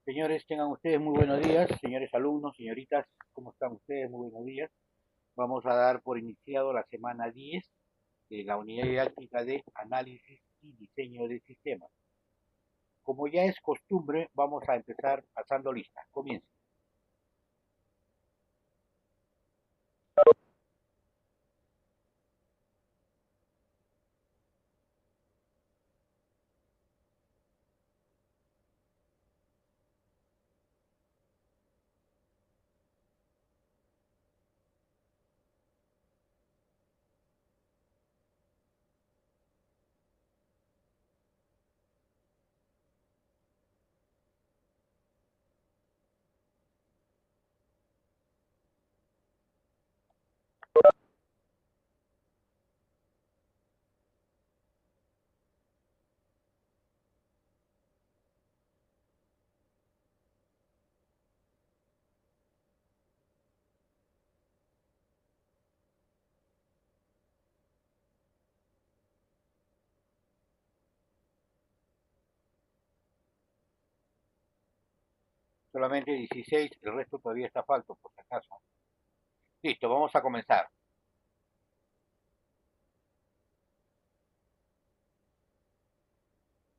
Señores, tengan ustedes muy buenos días, señores alumnos, señoritas, ¿cómo están ustedes? Muy buenos días. Vamos a dar por iniciado la semana 10 de la unidad didáctica de análisis y diseño de sistemas. Como ya es costumbre, vamos a empezar pasando lista. Comienza. Solamente 16, el resto todavía está falto, por si acaso. Listo, vamos a comenzar.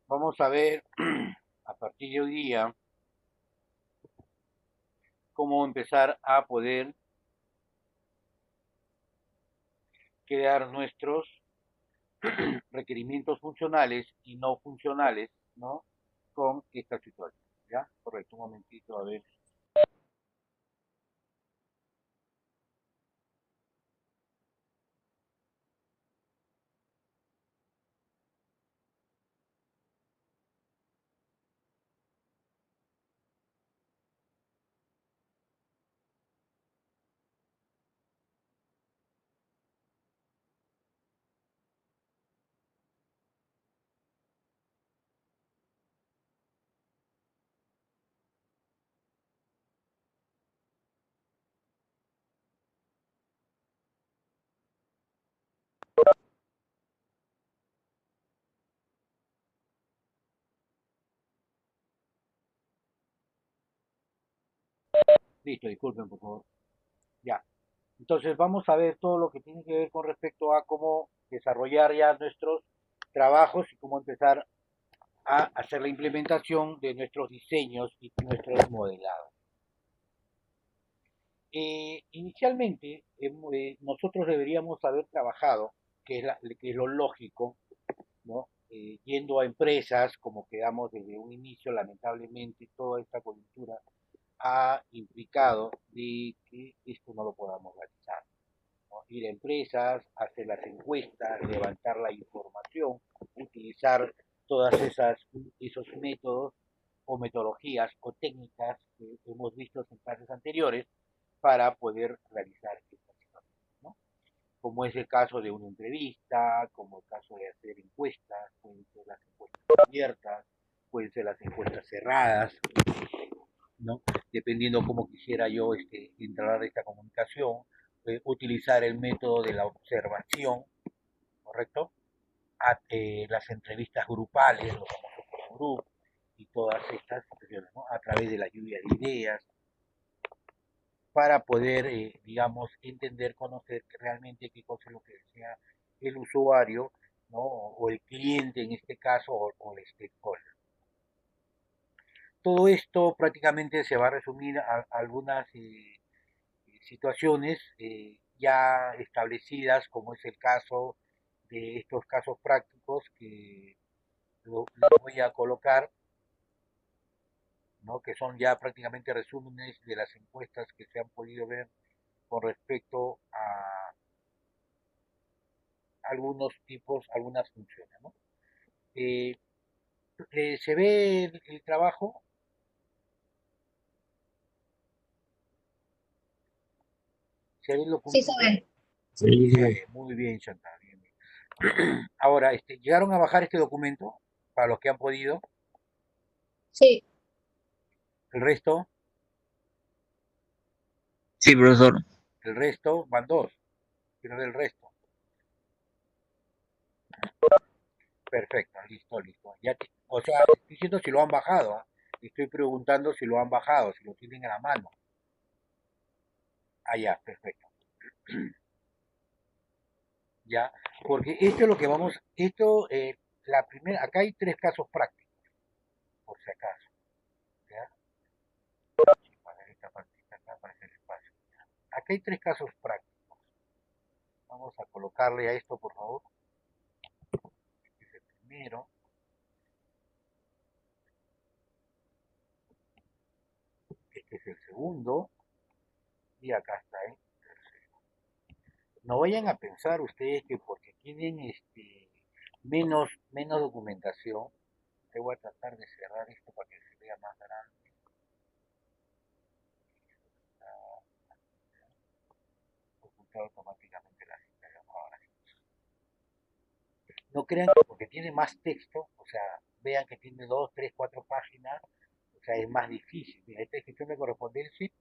Vamos a ver a partir de hoy día cómo empezar a poder crear nuestros requerimientos funcionales y no funcionales, ¿no? Con esta situación. ¿Ya? Correcto, un momentito, a ver. Listo, disculpen, por favor. Ya. Entonces vamos a ver todo lo que tiene que ver con respecto a cómo desarrollar ya nuestros trabajos y cómo empezar a hacer la implementación de nuestros diseños y nuestros modelados. Inicialmente, nosotros deberíamos haber trabajado, que es lo lógico, ¿no? Yendo a empresas, como quedamos desde un inicio, lamentablemente toda esta coyuntura ha implicado de que esto no lo podamos realizar, ¿no? Ir a empresas, hacer las encuestas, levantar la información, utilizar todas esos métodos o metodologías o técnicas que hemos visto en clases anteriores para poder realizar esta situación, ¿no? Como es el caso de una entrevista, como el caso de hacer encuestas, pueden ser las encuestas abiertas, pueden ser las encuestas cerradas, ¿no? Dependiendo cómo quisiera yo entrar a esta comunicación, utilizar el método de la observación, ¿correcto? Las entrevistas grupales, los famosos group y todas estas situaciones, ¿no? A través de la lluvia de ideas, para poder, digamos, entender, conocer realmente qué cosa es lo que desea el usuario, ¿no? O el cliente en este caso, o el stakeholder. Todo esto prácticamente se va a resumir a algunas situaciones ya establecidas, como es el caso de estos casos prácticos que lo voy a colocar, ¿no? Que son ya prácticamente resúmenes de las encuestas que se han podido ver con respecto a algunos tipos, algunas funciones, ¿no? Eh, ¿Se ve el trabajo? ¿Se ve el Sí, se documento? ve. Sí, sí. Muy bien, Chantal. Bien, bien. Ahora, ¿llegaron a bajar este documento para los que han podido? Sí, El resto, sí, profesor. el resto van dos, quiero ver el resto. Perfecto, listo, listo. O sea, estoy diciendo si lo han bajado, ¿ah? Estoy preguntando si lo han bajado, si lo tienen a la mano. Ah, ya, perfecto. Ya, porque esto es lo que vamos, la primera, acá hay tres casos prácticos, por si acaso. ¿Ya? A ver esta partita acá para hacer espacio. Acá hay tres casos prácticos. Vamos a colocarle a esto, por favor. Este es el primero. Este es el segundo. Y acá está el tercero. No vayan a pensar ustedes que porque tienen menos documentación, te voy a tratar de cerrar esto para que se vea más grande. Ocultar automáticamente la cita. Ahora sí. No crean que porque tiene más texto, o sea, vean que tiene 2, 3, 4 páginas, o sea, es más difícil. Mira, esta descripción de correspondencia,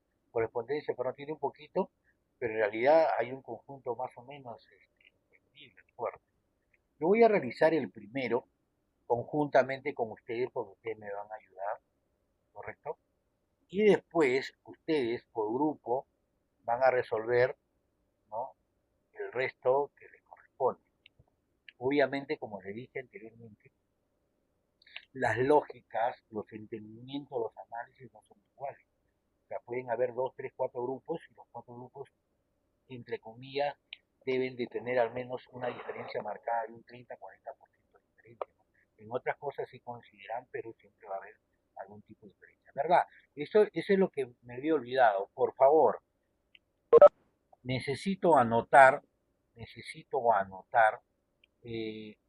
pero no tiene un poquito, pero en realidad hay un conjunto más o menos entendible, fuerte. Yo voy a realizar el primero conjuntamente con ustedes, porque ustedes me van a ayudar, ¿correcto? Y después ustedes, por grupo, van a resolver, ¿no?, el resto que les corresponde. Obviamente, como les dije anteriormente, las lógicas, los entendimientos, los análisis no son iguales. O sea, pueden haber 2, 3, 4 grupos y los 4 grupos, entre comillas, deben de tener al menos una diferencia marcada de un 30, 40% de diferencia, ¿no? En otras cosas sí consideran, pero siempre va a haber algún tipo de diferencia. ¿Verdad? Eso es lo que me había olvidado. Por favor, necesito anotar,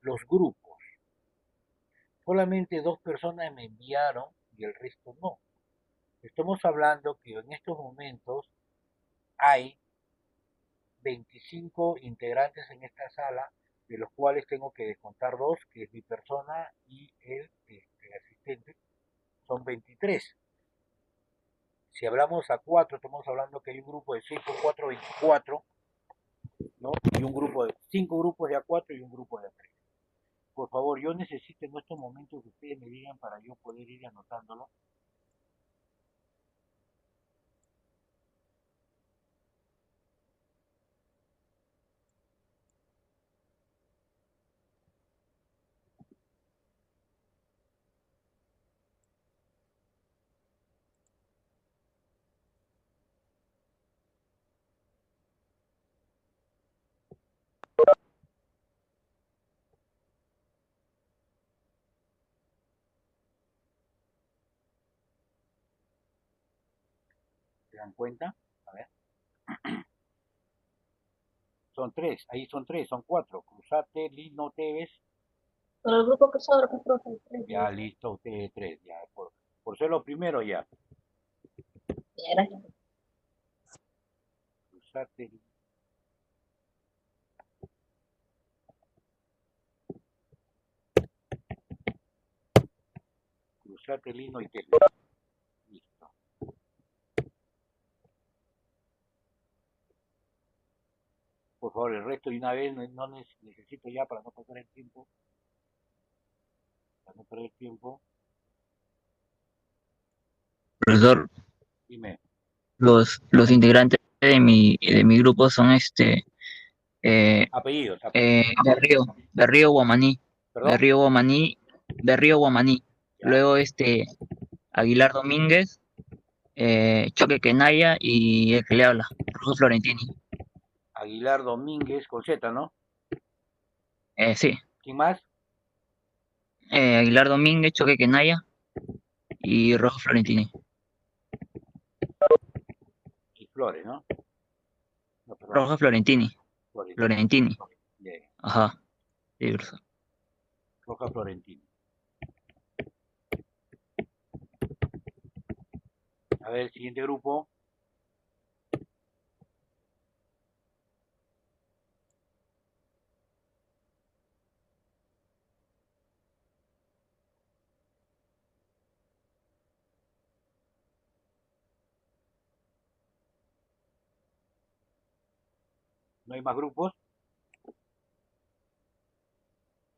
los grupos. Solamente 2 personas me enviaron y el resto no. Estamos hablando que en estos momentos hay 25 integrantes en esta sala, de los cuales tengo que descontar 2, que es mi persona y el asistente, son 23. Si hablamos a 4, estamos hablando que hay un grupo de 6 por 4, 24, ¿no? Y un grupo de 5 grupos de A4 y un grupo de A3. Por favor, yo necesito en estos momentos que ustedes me digan para yo poder ir anotándolo. ¿Se dan cuenta? A ver. Son 3, ahí son 3, son 4. Cruzate, Lino, Tevez. Pero el grupo que sobra, que profe, Ya, listo, ustedes 3. Ya, por ser lo primero ya. gracias. Cruzate, Lino y Tevez. Listo. Por favor, el resto de una vez, no necesito ya para no perder el tiempo. Para no perder tiempo. Profesor, Dime. los integrantes de mi grupo son eh, Apellidos. Berrío Guamaní, ¿Perdón? Berrío Guamaní, Berrío Guamaní. Ya. Luego Aguilar Domínguez, Choque Kenaya y el que le habla, Rojo Florentini. Aguilar Domínguez con Z, ¿no? Sí, ¿Quién más? Aguilar Domínguez, Choque Kenaya y Rojo Florentini. Y Flores, ¿no? No, perdón. Rojo Florentini, Florentino. Florentini. Bien. Ajá, sí, profesor. Roja Florentino. A ver, el siguiente grupo. ¿No hay más grupos?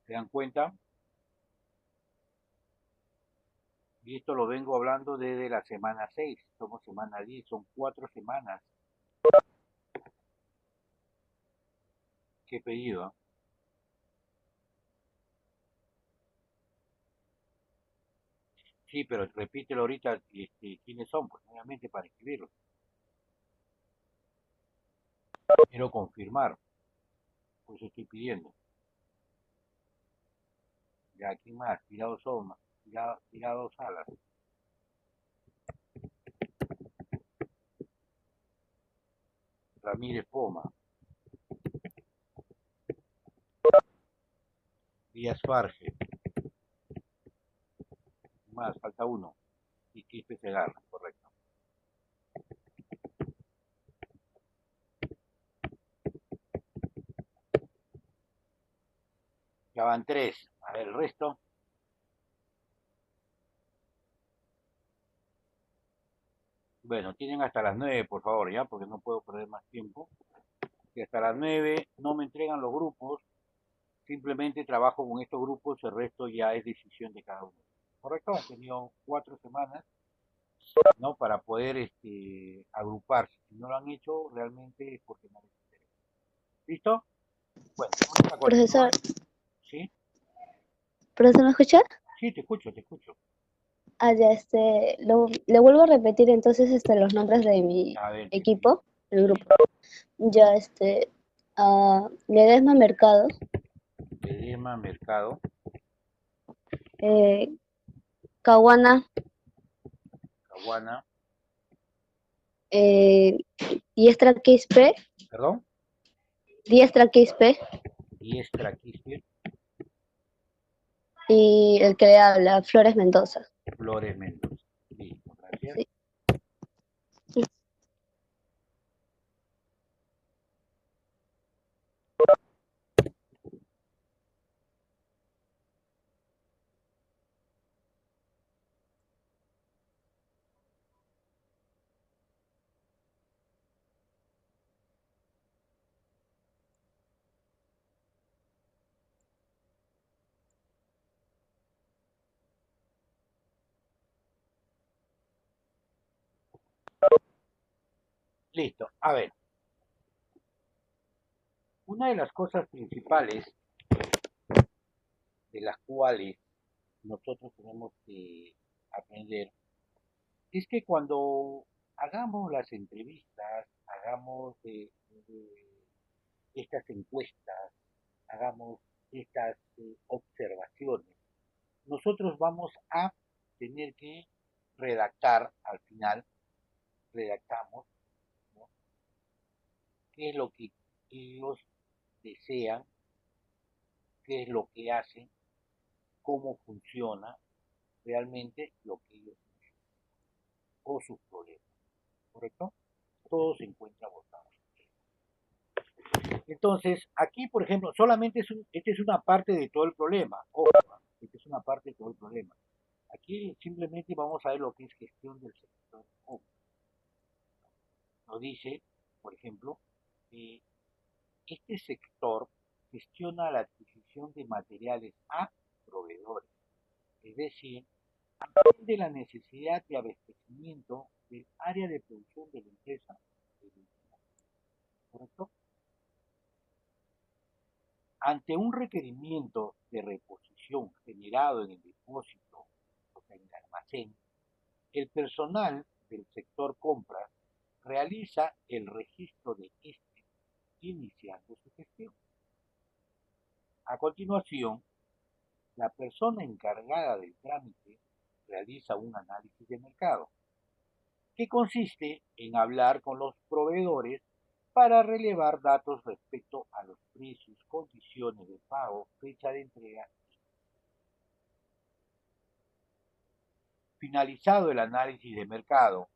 ¿Se dan cuenta? Y esto lo vengo hablando desde la semana 6, somos semana 10, son 4 semanas. Qué pedido, ¿eh? Sí, pero repítelo ahorita, quiénes son, pues nuevamente para escribirlo. Quiero confirmar, pues estoy pidiendo. Ya, ¿quién más? Tirado Soma, tirado Salas, Ramírez Poma, Díaz Farge, más, falta uno, y Quispe Segarra, correcto. Ya van tres, a ver el resto. Bueno, tienen hasta las 9, por favor, ya, porque no puedo perder más tiempo. Si hasta las 9 no me entregan los grupos, simplemente trabajo con estos grupos, el resto ya es decisión de cada uno. ¿Correcto? Han tenido 4 semanas, ¿no? Para poder agruparse. Si no lo han hecho, realmente es porque no les interesa. ¿Listo? Bueno, vamos a Profesor, continuar. ¿Sí? ¿profesor me escucha? Sí, te escucho, te escucho. Ah, ya, le vuelvo a repetir entonces los nombres de mi A ver, te escucho. equipo, el grupo. Ya, Ledesma Mercado, Ledesma, Mercado, eh, Caguana, Caguana, eh, Diestra Quispe, perdón, Diestra Quispe, Diestra, Quispe, y el que le habla, Flores Mendoza. Flores, Mendoza. Listo, gracias. Sí. Listo, a ver. Una de las cosas principales de las cuales nosotros tenemos que aprender es que cuando hagamos las entrevistas, hagamos estas encuestas, hagamos estas observaciones, nosotros vamos a tener que redactar al final, redactamos, ¿no? ¿Qué es lo que ellos desean? ¿Qué es lo que hacen? ¿Cómo funciona realmente lo que ellos necesitan o sus problemas? ¿Correcto? Todo se encuentra abordado. Entonces, aquí, por ejemplo, solamente esta es una parte de todo el problema. Ojo, esta es una parte de todo el problema. Aquí simplemente vamos a ver lo que es gestión del sector público. Nos dice, por ejemplo, que este sector gestiona la adquisición de materiales a proveedores, es decir, atiende la necesidad de abastecimiento del área de producción de la empresa, ¿correcto? Ante un requerimiento de reposición generado en el depósito, o sea, en el almacén, el personal del sector compras realiza el registro de este, iniciando su gestión. A continuación, la persona encargada del trámite realiza un análisis de mercado, que consiste en hablar con los proveedores para relevar datos respecto a los precios, condiciones de pago, fecha de entrega. Finalizado el análisis de mercado,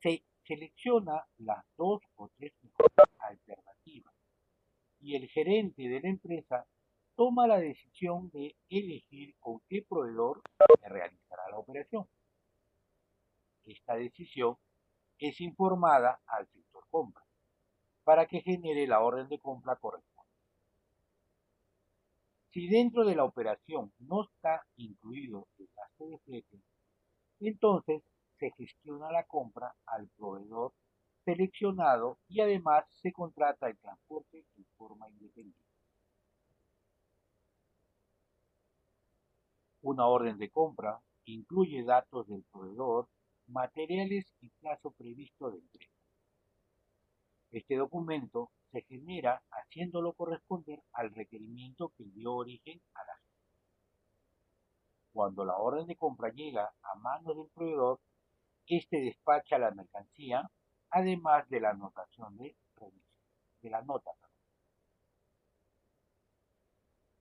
se selecciona las dos o tres mejores alternativas y el gerente de la empresa toma la decisión de elegir con qué proveedor se realizará la operación. Esta decisión es informada al sector compra para que genere la orden de compra correspondiente. Si dentro de la operación no está incluido el gasto de flete, Entonces se gestiona la compra al proveedor seleccionado y además se contrata el transporte en forma independiente. Una orden de compra incluye datos del proveedor, materiales y plazo previsto de entrega. Este documento se genera haciéndolo corresponder al requerimiento que dio origen a la gestión. Cuando la orden de compra llega a manos del proveedor, este despacha la mercancía, además de la anotación de revisión, de la nota.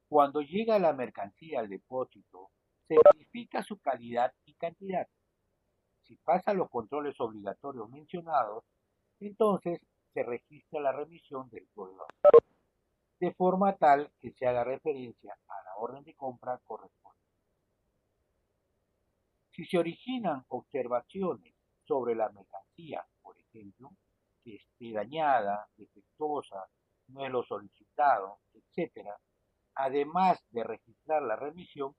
Cuando llega la mercancía al depósito, se verifica su calidad y cantidad. Si pasa los controles obligatorios mencionados, entonces se registra la remisión del proveedor, de forma tal que se haga referencia a la orden de compra correspondiente. Si se originan observaciones sobre la mercancía, por ejemplo, que esté dañada, defectuosa, no es lo solicitado, etc., además de registrar la remisión,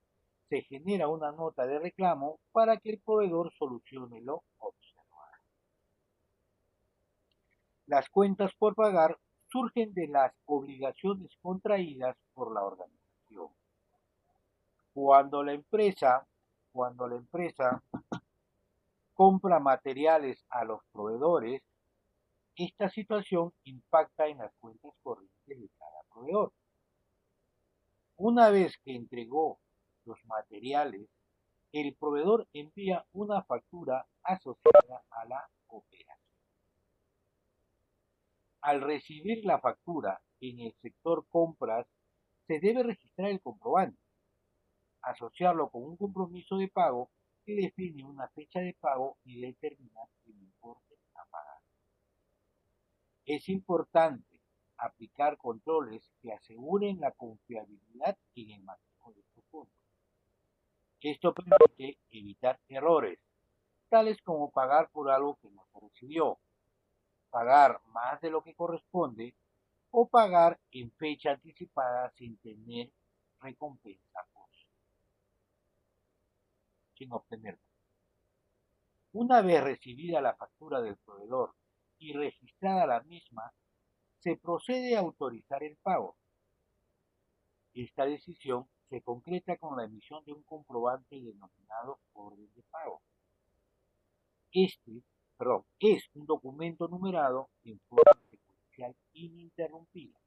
se genera una nota de reclamo para que el proveedor solucione lo observado. Las cuentas por pagar surgen de las obligaciones contraídas por la organización. Cuando la empresa compra materiales a los proveedores, esta situación impacta en las cuentas corrientes de cada proveedor. Una vez que entregó los materiales, el proveedor envía una factura asociada a la operación. Al recibir la factura en el sector compras, se debe registrar el comprobante, asociarlo con un compromiso de pago que define una fecha de pago y determina el importe a pagar. Es importante aplicar controles que aseguren la confiabilidad en el manejo de estos fondos. Esto permite evitar errores, tales como pagar por algo que no se recibió, pagar más de lo que corresponde o pagar en fecha anticipada sin tener recompensa sin obtenerla. Una vez recibida la factura del proveedor y registrada la misma, se procede a autorizar el pago. Esta decisión se concreta con la emisión de un comprobante denominado orden de pago. Es un documento numerado en forma secuencial ininterrumpida.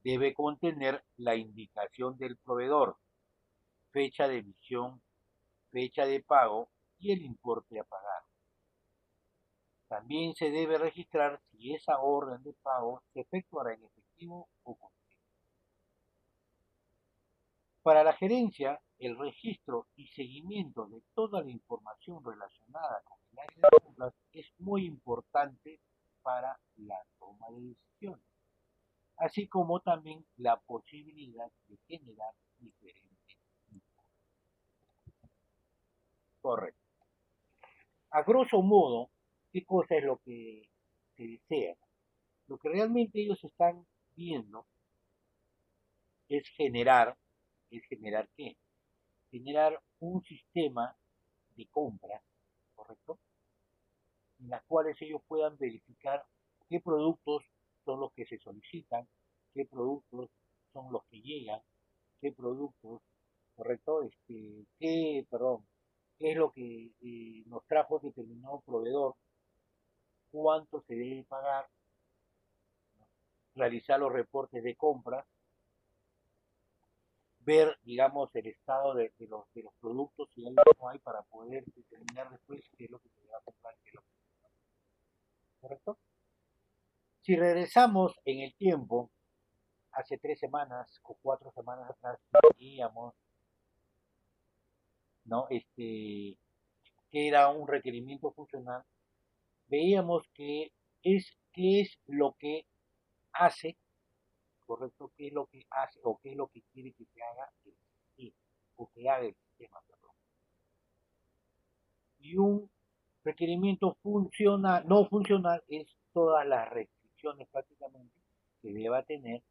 Debe contener la indicación del proveedor, fecha de emisión, fecha de pago y el importe a pagar. También se debe registrar si esa orden de pago se efectuará en efectivo o con cheque. Para la gerencia, el registro y seguimiento de toda la información relacionada con el área de compras es muy importante para la toma de decisiones, así como también la posibilidad de generar diferentes informes. Correcto. A grosso modo, ¿qué cosa es lo que se desea? Lo que realmente ellos están viendo es generar ¿qué? Generar un sistema de compras, ¿correcto? En las cuales ellos puedan verificar qué productos son los que se solicitan, qué productos son los que llegan, qué productos, ¿correcto? Qué es lo que nos trajo determinado proveedor, cuánto se debe pagar, ¿no? Realizar los reportes de compra, ver, digamos, el estado de los productos, si hay o no hay, para poder determinar después qué es lo que se va a comprar, qué es lo que se va a comprar, ¿correcto? Si regresamos en el tiempo, hace 3 semanas o 4 semanas atrás, veíamos, ¿no? Que era un requerimiento funcional, veíamos qué es lo que hace, ¿correcto? ¿Qué es lo que hace o qué es lo que quiere que se haga el sistema, o que haga el sistema, perdón? Y un requerimiento no funcional es todas las restricciones prácticamente que deba tener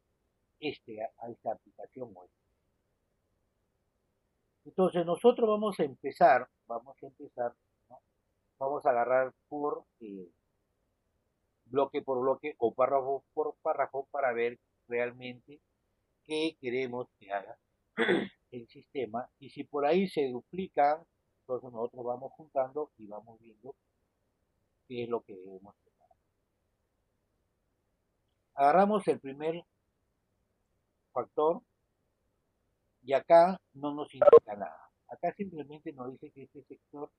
a esta aplicación web. Entonces nosotros vamos a empezar, ¿no? Vamos a agarrar por bloque por bloque o párrafo por párrafo para ver realmente qué queremos que haga el sistema y si por ahí se duplican, entonces nosotros vamos juntando y vamos viendo qué es lo que debemos hacer. Agarramos el primer factor y acá no nos indica nada. Acá simplemente nos dice que este sector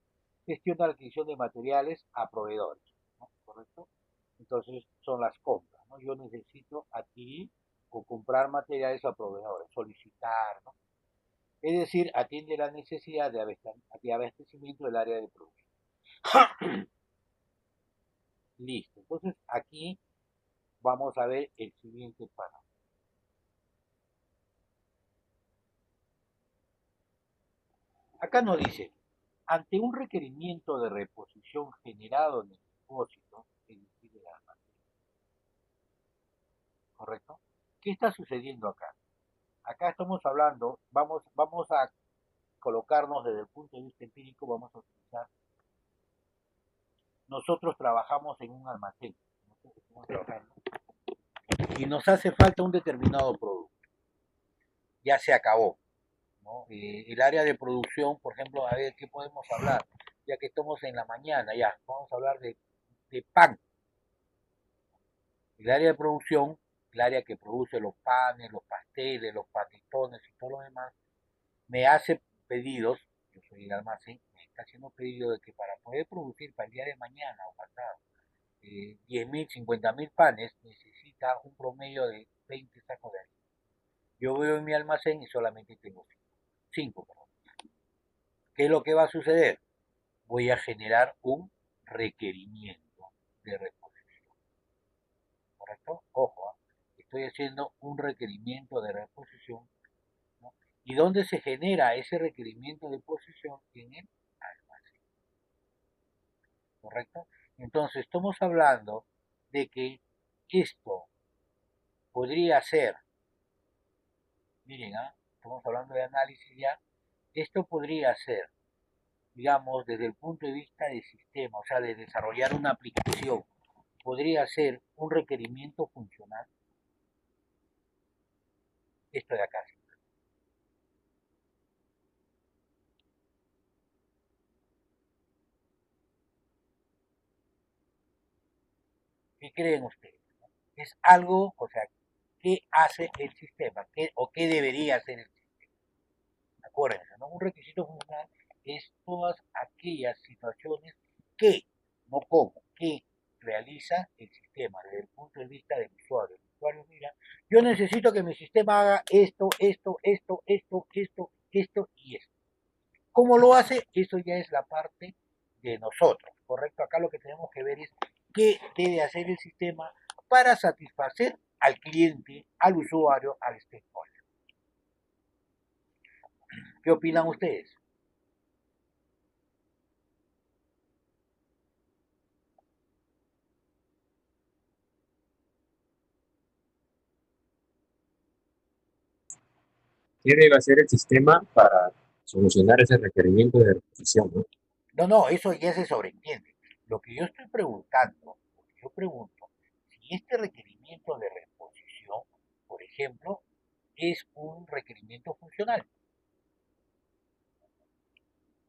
gestiona la adquisición de materiales a proveedores, ¿no? ¿Correcto? Entonces son las compras, ¿no? Yo necesito adquirir o comprar materiales a proveedores, solicitar, ¿no? Es decir, atiende la necesidad de abastecimiento del área de producción. Listo. Entonces aquí vamos a ver el siguiente párrafo. Acá nos dice, ante un requerimiento de reposición generado en el depósito, es decir, el almacén, ¿correcto? ¿Qué está sucediendo acá? Acá estamos hablando, vamos a colocarnos desde el punto de vista empírico, vamos a utilizar, nosotros trabajamos en un almacén, nosotros estamos trabajando, y nos hace falta un determinado producto, ya se acabó, ¿no? El área de producción, por ejemplo, a ver qué podemos hablar, ya que estamos en la mañana, ya, vamos a hablar de pan. El área de producción, el área que produce los panes, los pasteles, los panetones y todo lo demás, me hace pedidos, yo soy el almacén, me está haciendo pedido de que para poder producir para el día de mañana o pasado 10.000, 50.000 panes, necesita un promedio de 20 sacos de harina. Yo veo en mi almacén y solamente tengo 5. ¿Qué es lo que va a suceder? Voy a generar un requerimiento de reposición. ¿Correcto? Ojo, estoy haciendo un requerimiento de reposición, ¿no? ¿Y dónde se genera ese requerimiento de posición? En el almacén. ¿Correcto? Entonces, estamos hablando de que esto podría ser, miren, estamos hablando de análisis ya, esto podría ser, digamos, desde el punto de vista de sistema, o sea, de desarrollar una aplicación, podría ser un requerimiento funcional. Esto de acá. ¿Qué creen ustedes? Es algo, o sea, ¿qué hace el sistema? ¿Qué, o qué debería hacer el sistema? Acuérdense, ¿no? Un requisito funcional es todas aquellas situaciones que, no cómo, que realiza el sistema desde el punto de vista del usuario. El usuario mira, yo necesito que mi sistema haga esto, esto, esto, esto, esto, esto y esto. ¿Cómo lo hace? Eso ya es la parte de nosotros, ¿correcto? Acá lo que tenemos que ver es qué debe hacer el sistema para satisfacer al cliente, al usuario, al stakeholder. ¿Qué opinan ustedes? ¿Qué debe hacer el sistema para solucionar ese requerimiento de reposición, ¿no? No, no, eso ya se sobreentiende. Lo que yo estoy preguntando, lo que yo pregunto, si este requerimiento de reposición, por ejemplo, es un requerimiento funcional.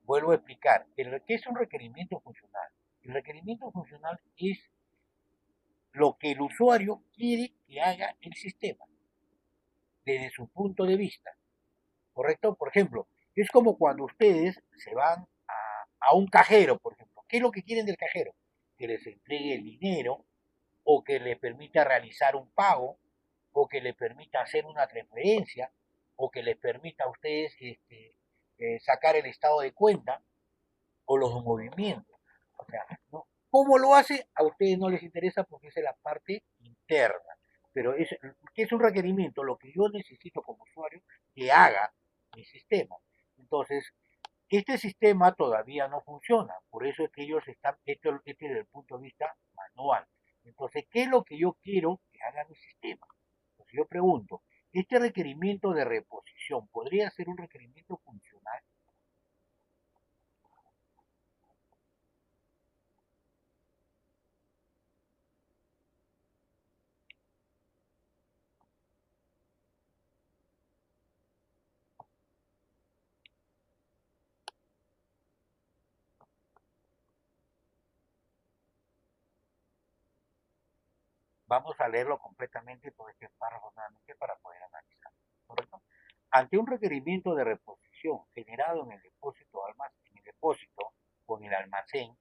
Vuelvo a explicar, ¿qué es un requerimiento funcional? El requerimiento funcional es lo que el usuario quiere que haga el sistema, desde su punto de vista, ¿correcto? Por ejemplo, es como cuando ustedes se van a un cajero, por ejemplo. ¿Qué es lo que quieren del cajero? Que les entregue el dinero, o que le permita realizar un pago, o que le permita hacer una transferencia, o que les permita a ustedes sacar el estado de cuenta, o los movimientos. O sea, ¿no? ¿Cómo lo hace? A ustedes no les interesa porque esa es la parte interna. Pero ¿qué es un requerimiento? Lo que yo necesito como usuario que haga mi sistema. Entonces, este sistema todavía no funciona. Por eso es que ellos están, este desde el punto de vista manual. Entonces, ¿qué es lo que yo quiero que haga mi sistema? Entonces yo pregunto, Este requerimiento de reposición podría ser un requerimiento funcional. Vamos a leerlo completamente todo este párrafo nuevamente para poder analizar. ¿Correcto? Ante un requerimiento de reposición generado en el depósito o en el almacén,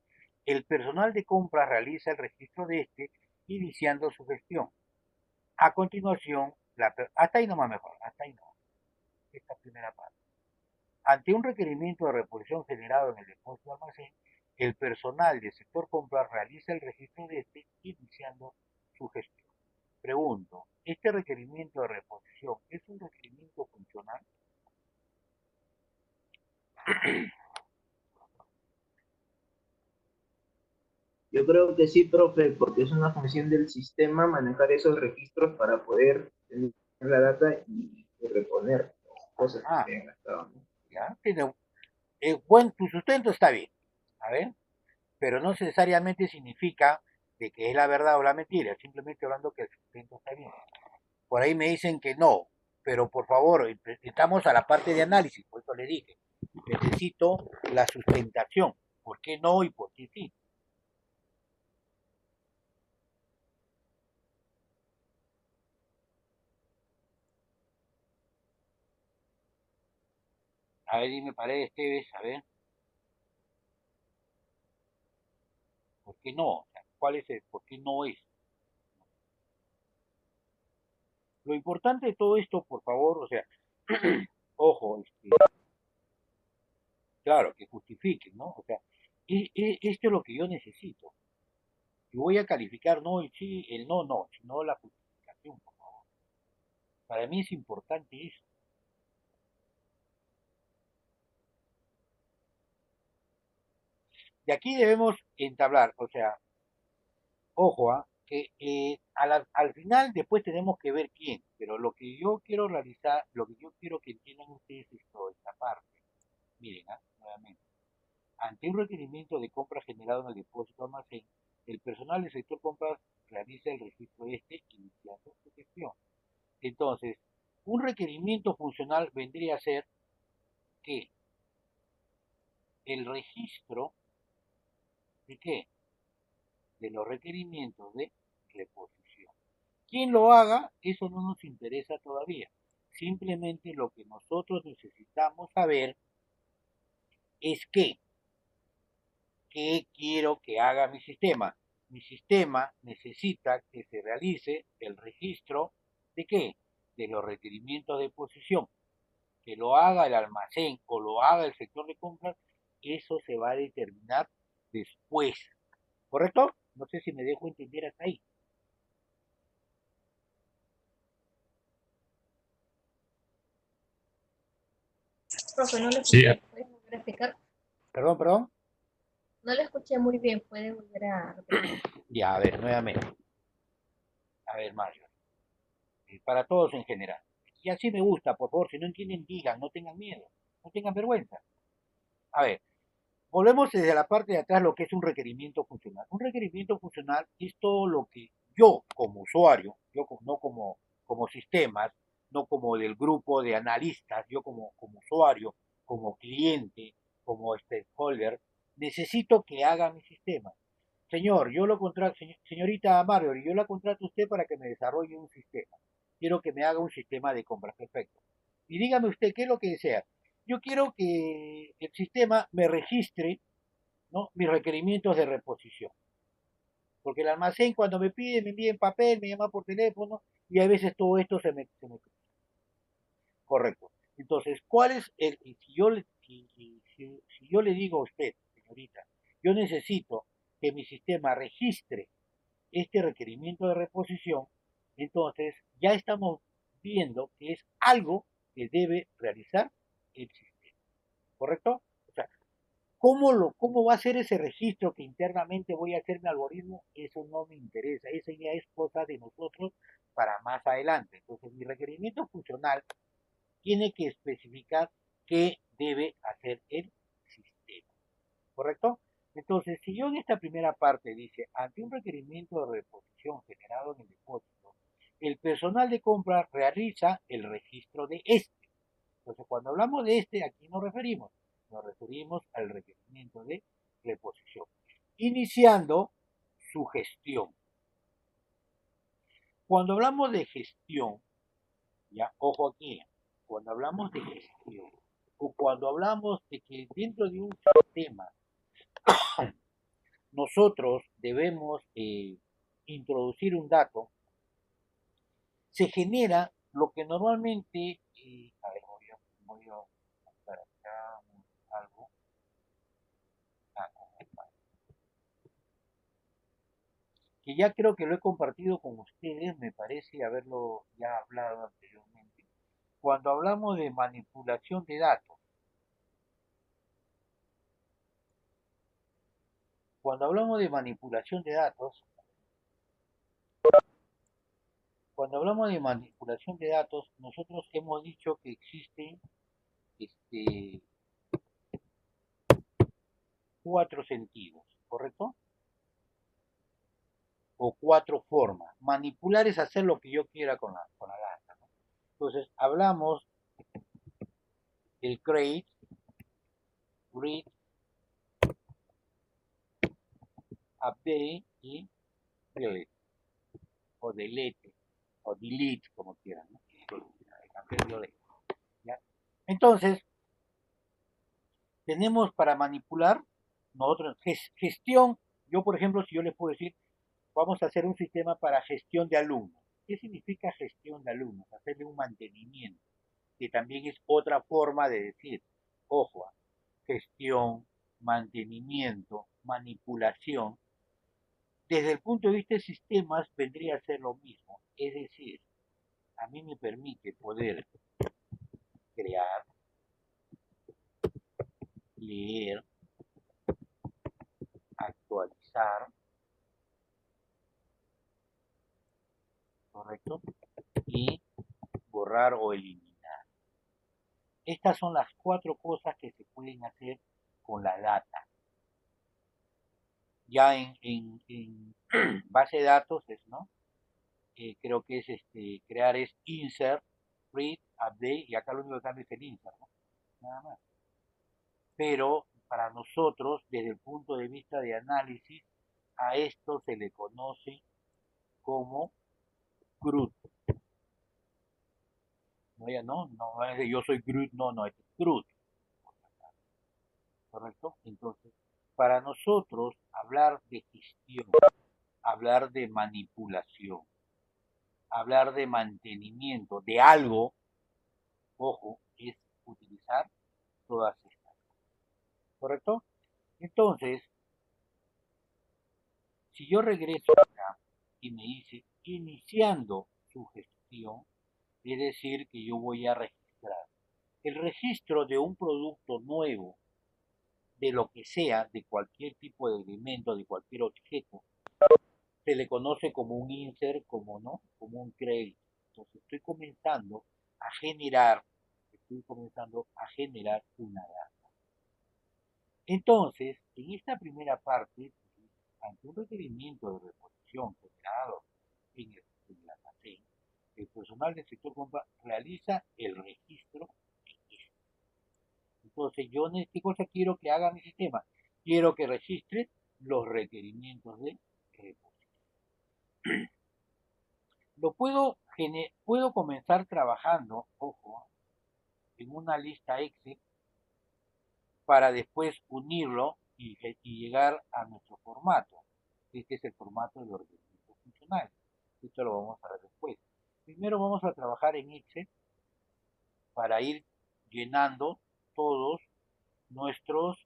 el personal de compra realiza el registro de este, iniciando su gestión. A continuación, hasta ahí nomás mejor, hasta ahí nomás, esta primera parte. Ante un requerimiento de reposición generado en el depósito o almacén, el personal del sector compra realiza el registro de este, iniciando su gestión. Pregunto, ¿este requerimiento de reposición es un requerimiento funcional? Yo creo que sí, profe, porque es una función del sistema manejar esos registros para poder tener la data y reponer cosas que Ah, se hayan gastado, ¿no? ya, tu sustento está bien, a ver, pero no necesariamente significa de que es la verdad o la mentira, simplemente hablando que el sustento está bien. Por ahí me dicen que no, pero por favor, estamos a la parte de análisis, por eso le dije, necesito la sustentación, ¿por qué no y por qué sí? A ver, dime, Paredes Esteves, a ver, ¿por qué no? O sea, ¿cuál es el por qué no es? Lo importante de todo esto, por favor, o sea, ojo, claro, que justifiquen, ¿no? O sea, esto es lo que yo necesito. Y voy a calificar no el sí, el no, no, sino la justificación, por favor. Para mí es importante eso. Y aquí debemos entablar, o sea, ojo, que al final después tenemos que ver quién, pero lo que yo quiero realizar, lo que yo quiero que entiendan ustedes es toda esta parte. Miren, nuevamente. Ante un requerimiento de compra generado en el depósito almacén, el personal del sector compras realiza el registro de este iniciando su gestión. Entonces, un requerimiento funcional vendría a ser que el registro de qué? De los requerimientos de reposición. Quien lo haga, eso no nos interesa todavía. Simplemente lo que nosotros necesitamos saber es qué quiero que haga mi sistema. Mi sistema necesita que se realice el registro de qué? De los requerimientos de posición. Que lo haga el almacén o lo haga el sector de compras, eso se va a determinar después. ¿Correcto? No sé si me dejo entender hasta ahí. Profe, no lo Sí, escuché. ¿Puedes volver a explicar? Perdón, perdón. No lo escuché muy bien. ¿Puede volver a repetir? Ya, a ver, nuevamente. A ver, Mario. Para todos en general. Y así me gusta, por favor, si no entienden, digan, no tengan miedo, no tengan vergüenza. A ver, volvemos desde la parte de atrás lo que es un requerimiento funcional. Un requerimiento funcional es todo lo que yo como usuario, no como sistemas, no como del grupo de analistas, yo como usuario, como cliente, como stakeholder, necesito que haga mi sistema. Señor, yo lo contrato, señorita Mario, yo la contrato a usted para que me desarrolle un sistema. Quiero que me haga un sistema de compras, perfecto. Y dígame usted qué es lo que desea. Yo quiero que el sistema me registre, ¿no?, mis requerimientos de reposición. Porque el almacén cuando me pide, me envía en papel, me llama por teléfono y a veces todo esto se me correcto. Entonces, ¿cuál es si yo si yo le digo a usted, señorita, yo necesito que mi sistema registre este requerimiento de reposición, entonces ya estamos viendo que es algo que debe realizar el sistema, ¿correcto? O sea, ¿cómo va a ser ese registro que internamente voy a hacer mi algoritmo? Eso no me interesa, esa ya es cosa de nosotros para más adelante. Entonces, mi requerimiento funcional tiene que especificar qué debe hacer el sistema, ¿correcto? Entonces, si yo en esta primera parte dice, ante un requerimiento de reposición generado en el depósito, el personal de compra realiza el registro de este. Entonces, cuando hablamos de este, ¿a quién nos referimos? Nos referimos al requerimiento de reposición, iniciando su gestión. Cuando hablamos de gestión, ya, ojo aquí, cuando hablamos de gestión, o cuando hablamos de que dentro de un sistema nosotros debemos introducir un dato, se genera lo que normalmente, a ver, voy a buscar acá algo. Que ya creo que lo he compartido con ustedes, me parece haberlo ya hablado anteriormente. Cuando hablamos de manipulación de datos, cuando hablamos de manipulación de datos, cuando hablamos de manipulación de datos, nosotros hemos dicho que existen este, 4 sentidos, ¿correcto? O 4 formas. Manipular es hacer lo que yo quiera con la data, ¿no? Entonces, hablamos del create, read, update y delete, o delete, o delete, como quieran, ¿no? ¿Ya? Entonces, tenemos para manipular, nosotros, gestión, yo por ejemplo, si yo les puedo decir, vamos a hacer un sistema para gestión de alumnos. ¿Qué significa gestión de alumnos? Hacerle un mantenimiento, que también es otra forma de decir, ojo, gestión, mantenimiento, manipulación. Desde el punto de vista de sistemas vendría a ser lo mismo. Es decir, a mí me permite poder crear, leer, actualizar, ¿correcto? Y borrar o eliminar. Estas son las 4 cosas que se pueden hacer con la data. Ya en base de datos es, ¿no? Creo que es crear es insert, read, update, y acá lo único que cambia es el insert, ¿no? Nada más. Pero para nosotros, desde el punto de vista de análisis, a esto se le conoce como CRUD. No es de yo soy CRUD, no, es CRUD, ¿correcto? Entonces, para nosotros, hablar de gestión, hablar de manipulación, hablar de mantenimiento de algo, ojo, es utilizar todas estas, ¿correcto? Entonces, si yo regreso acá y me dice iniciando su gestión, es decir, que yo voy a registrar. El registro de un producto nuevo, de lo que sea, de cualquier tipo de elemento, de cualquier objeto, se le conoce como un insert, como no, como un create. Entonces estoy comenzando a generar una data. Entonces, en esta primera parte, ante un requerimiento de reposición generado en el almacén, el personal del sector compra realiza el registro de esto. Entonces, yo, ¿qué cosa quiero que haga mi sistema? Quiero que registre los requerimientos de reposición. Puedo comenzar trabajando, ojo, en una lista Excel para después unirlo y llegar a nuestro formato. Este es el formato de requerimientos funcionales. Esto lo vamos a ver después. Primero vamos a trabajar en Excel para ir llenando todos nuestros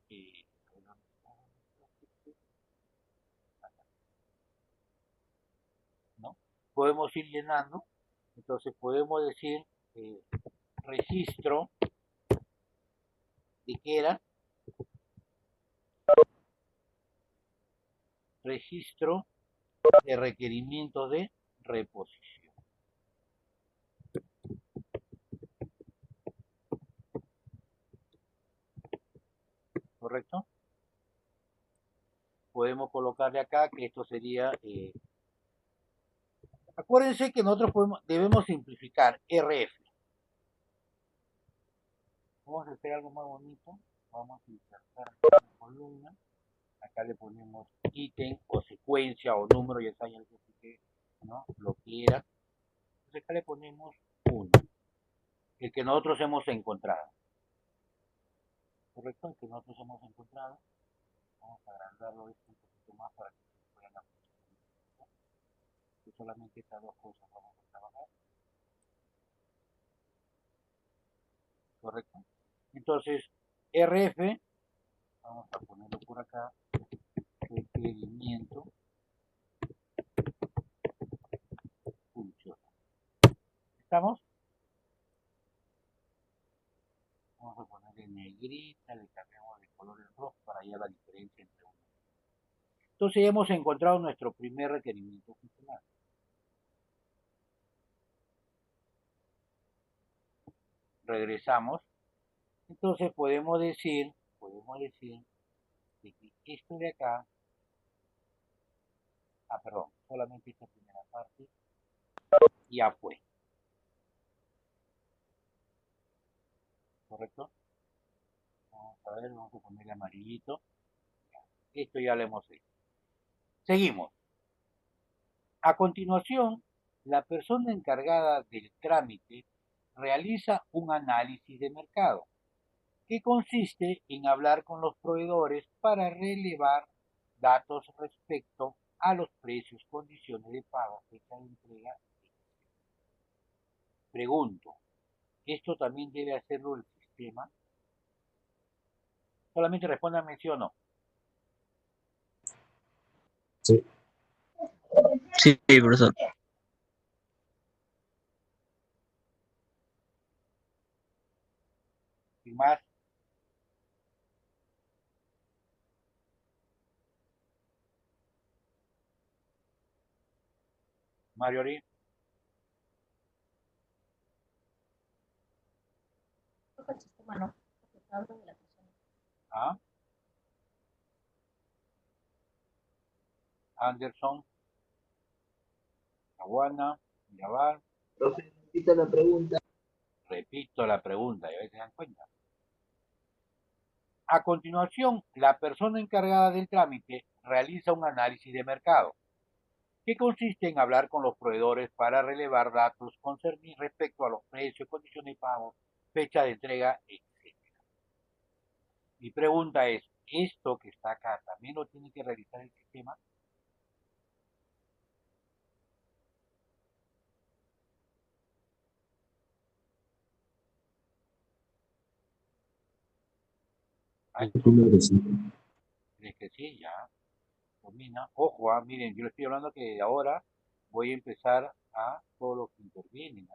¿no? Podemos ir llenando, entonces podemos decir registro de qué era, registro de requerimientos de reposición. podemos colocarle acá que esto sería... acuérdense que nosotros debemos simplificar RF. Vamos a hacer algo más bonito. Vamos a insertar una columna. Acá le ponemos ítem o secuencia o número, ya saben que ¿no? Lo que era. Entonces acá le ponemos 1, el que nosotros hemos encontrado. ¿Correcto? El que nosotros hemos encontrado. Vamos a agrandarlo esto un poquito más para que se puedan apreciar. Solamente estas dos cosas vamos a trabajar. ¿Correcto? Entonces, RF, vamos a ponerlo por acá, requerimiento funciona. ¿Estamos? Vamos a ponerle negrita, le cambiamos de color en rojo para hallar la diferencia entre uno. Entonces ya hemos encontrado nuestro primer requerimiento funcional. Regresamos. Entonces podemos decir de que esto de acá, perdón, solamente esta primera parte ya fue. ¿Correcto? Vamos a ver, vamos a ponerle amarillito. Esto ya lo hemos hecho. Seguimos. A continuación, la persona encargada del trámite realiza un análisis de mercado, que consiste en hablar con los proveedores para relevar datos respecto a los precios, condiciones de pago, fecha de entrega, etc. Pregunto, ¿esto también debe hacerlo el sistema? Solamente respóndanme sí o no. Sí. Sí, profesor. Sin más. Mariori. El sistema no, porque está hablando de la persona. ¿Ah? Anderson. Aguana. Mirabal. Profe, repita la pregunta. Repito la pregunta, y a veces se dan cuenta. A continuación, la persona encargada del trámite realiza un análisis de mercado, que consiste en hablar con los proveedores para relevar datos concernientes respecto a los precios, condiciones de pago, fecha de entrega, etc. Mi pregunta es, ¿esto que está acá también lo tiene que realizar el sistema? ¿Crees que sí? Ya. Domina. Ojo, miren, yo les estoy hablando que de ahora voy a empezar a todos los que intervienen.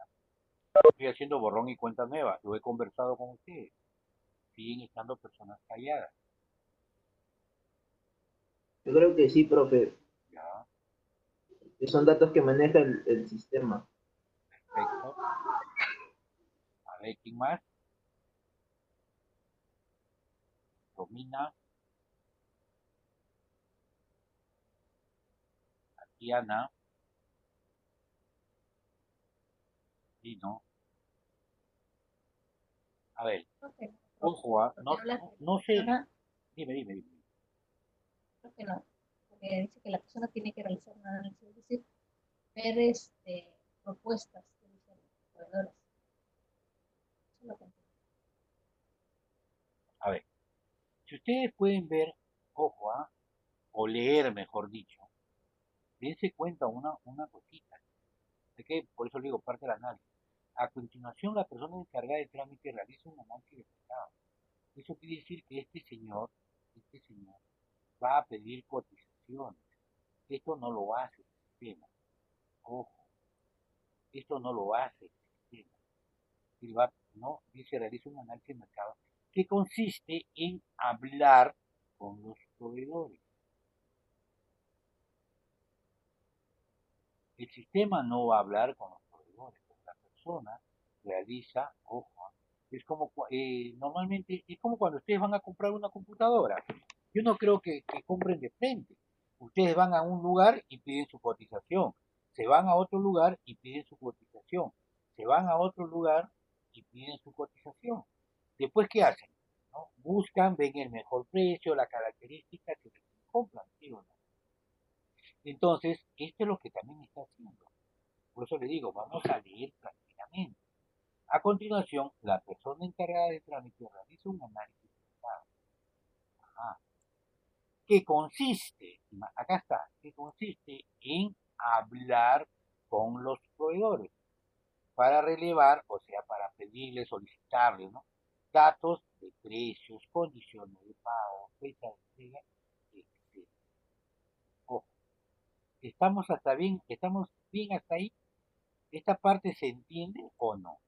Estoy haciendo borrón y cuenta nueva. Lo he conversado con ustedes. Siguen estando personas calladas. Yo creo que sí, profe. Ya, Que son datos que maneja el sistema. perfecto. A ver, ¿quién más? Romina. Tatiana. Sí, ¿no? A ver, Profe, ojo, porque no, habla no, de no la sé. persona, Dime. creo que no, porque dice que la persona tiene que realizar un análisis, es decir, ver propuestas de diferentes proveedores. Eso es lo que entiendo. A ver, si ustedes pueden ver, ojo, o leer, mejor dicho, dense cuenta una cosita. ¿De qué? Por eso le digo, parte del análisis. A continuación, la persona encargada del trámite realiza un análisis de mercado. Eso quiere decir que este señor va a pedir cotizaciones. Esto no lo hace el sistema. Ojo, esto no lo hace el sistema. Él va, ¿no? Dice, realiza un análisis de mercado que consiste en hablar con los proveedores. El sistema no va a hablar con los proveedores, la persona realiza, ojo, es como, normalmente, es como cuando ustedes van a comprar una computadora. Yo no creo que compren de frente. Ustedes van a un lugar y piden su cotización, se van a otro lugar y piden su cotización, se van a otro lugar y piden su cotización. Después, ¿qué hacen? ¿No? Buscan, ven el mejor precio, la característica que se compran, ¿sí o no? Entonces, esto es lo que también está haciendo. Por eso le digo, vamos a leer tranquilamente. A continuación, la persona encargada del trámite realiza un análisis de mercado. Ajá. Que consiste, acá está, que consiste en hablar con los proveedores para relevar, o sea, para pedirles, solicitarles, ¿no? Datos de precios, condiciones de pago, fecha de entrega, etc. Ojo, estamos bien hasta ahí. ¿Esta parte se entiende o no?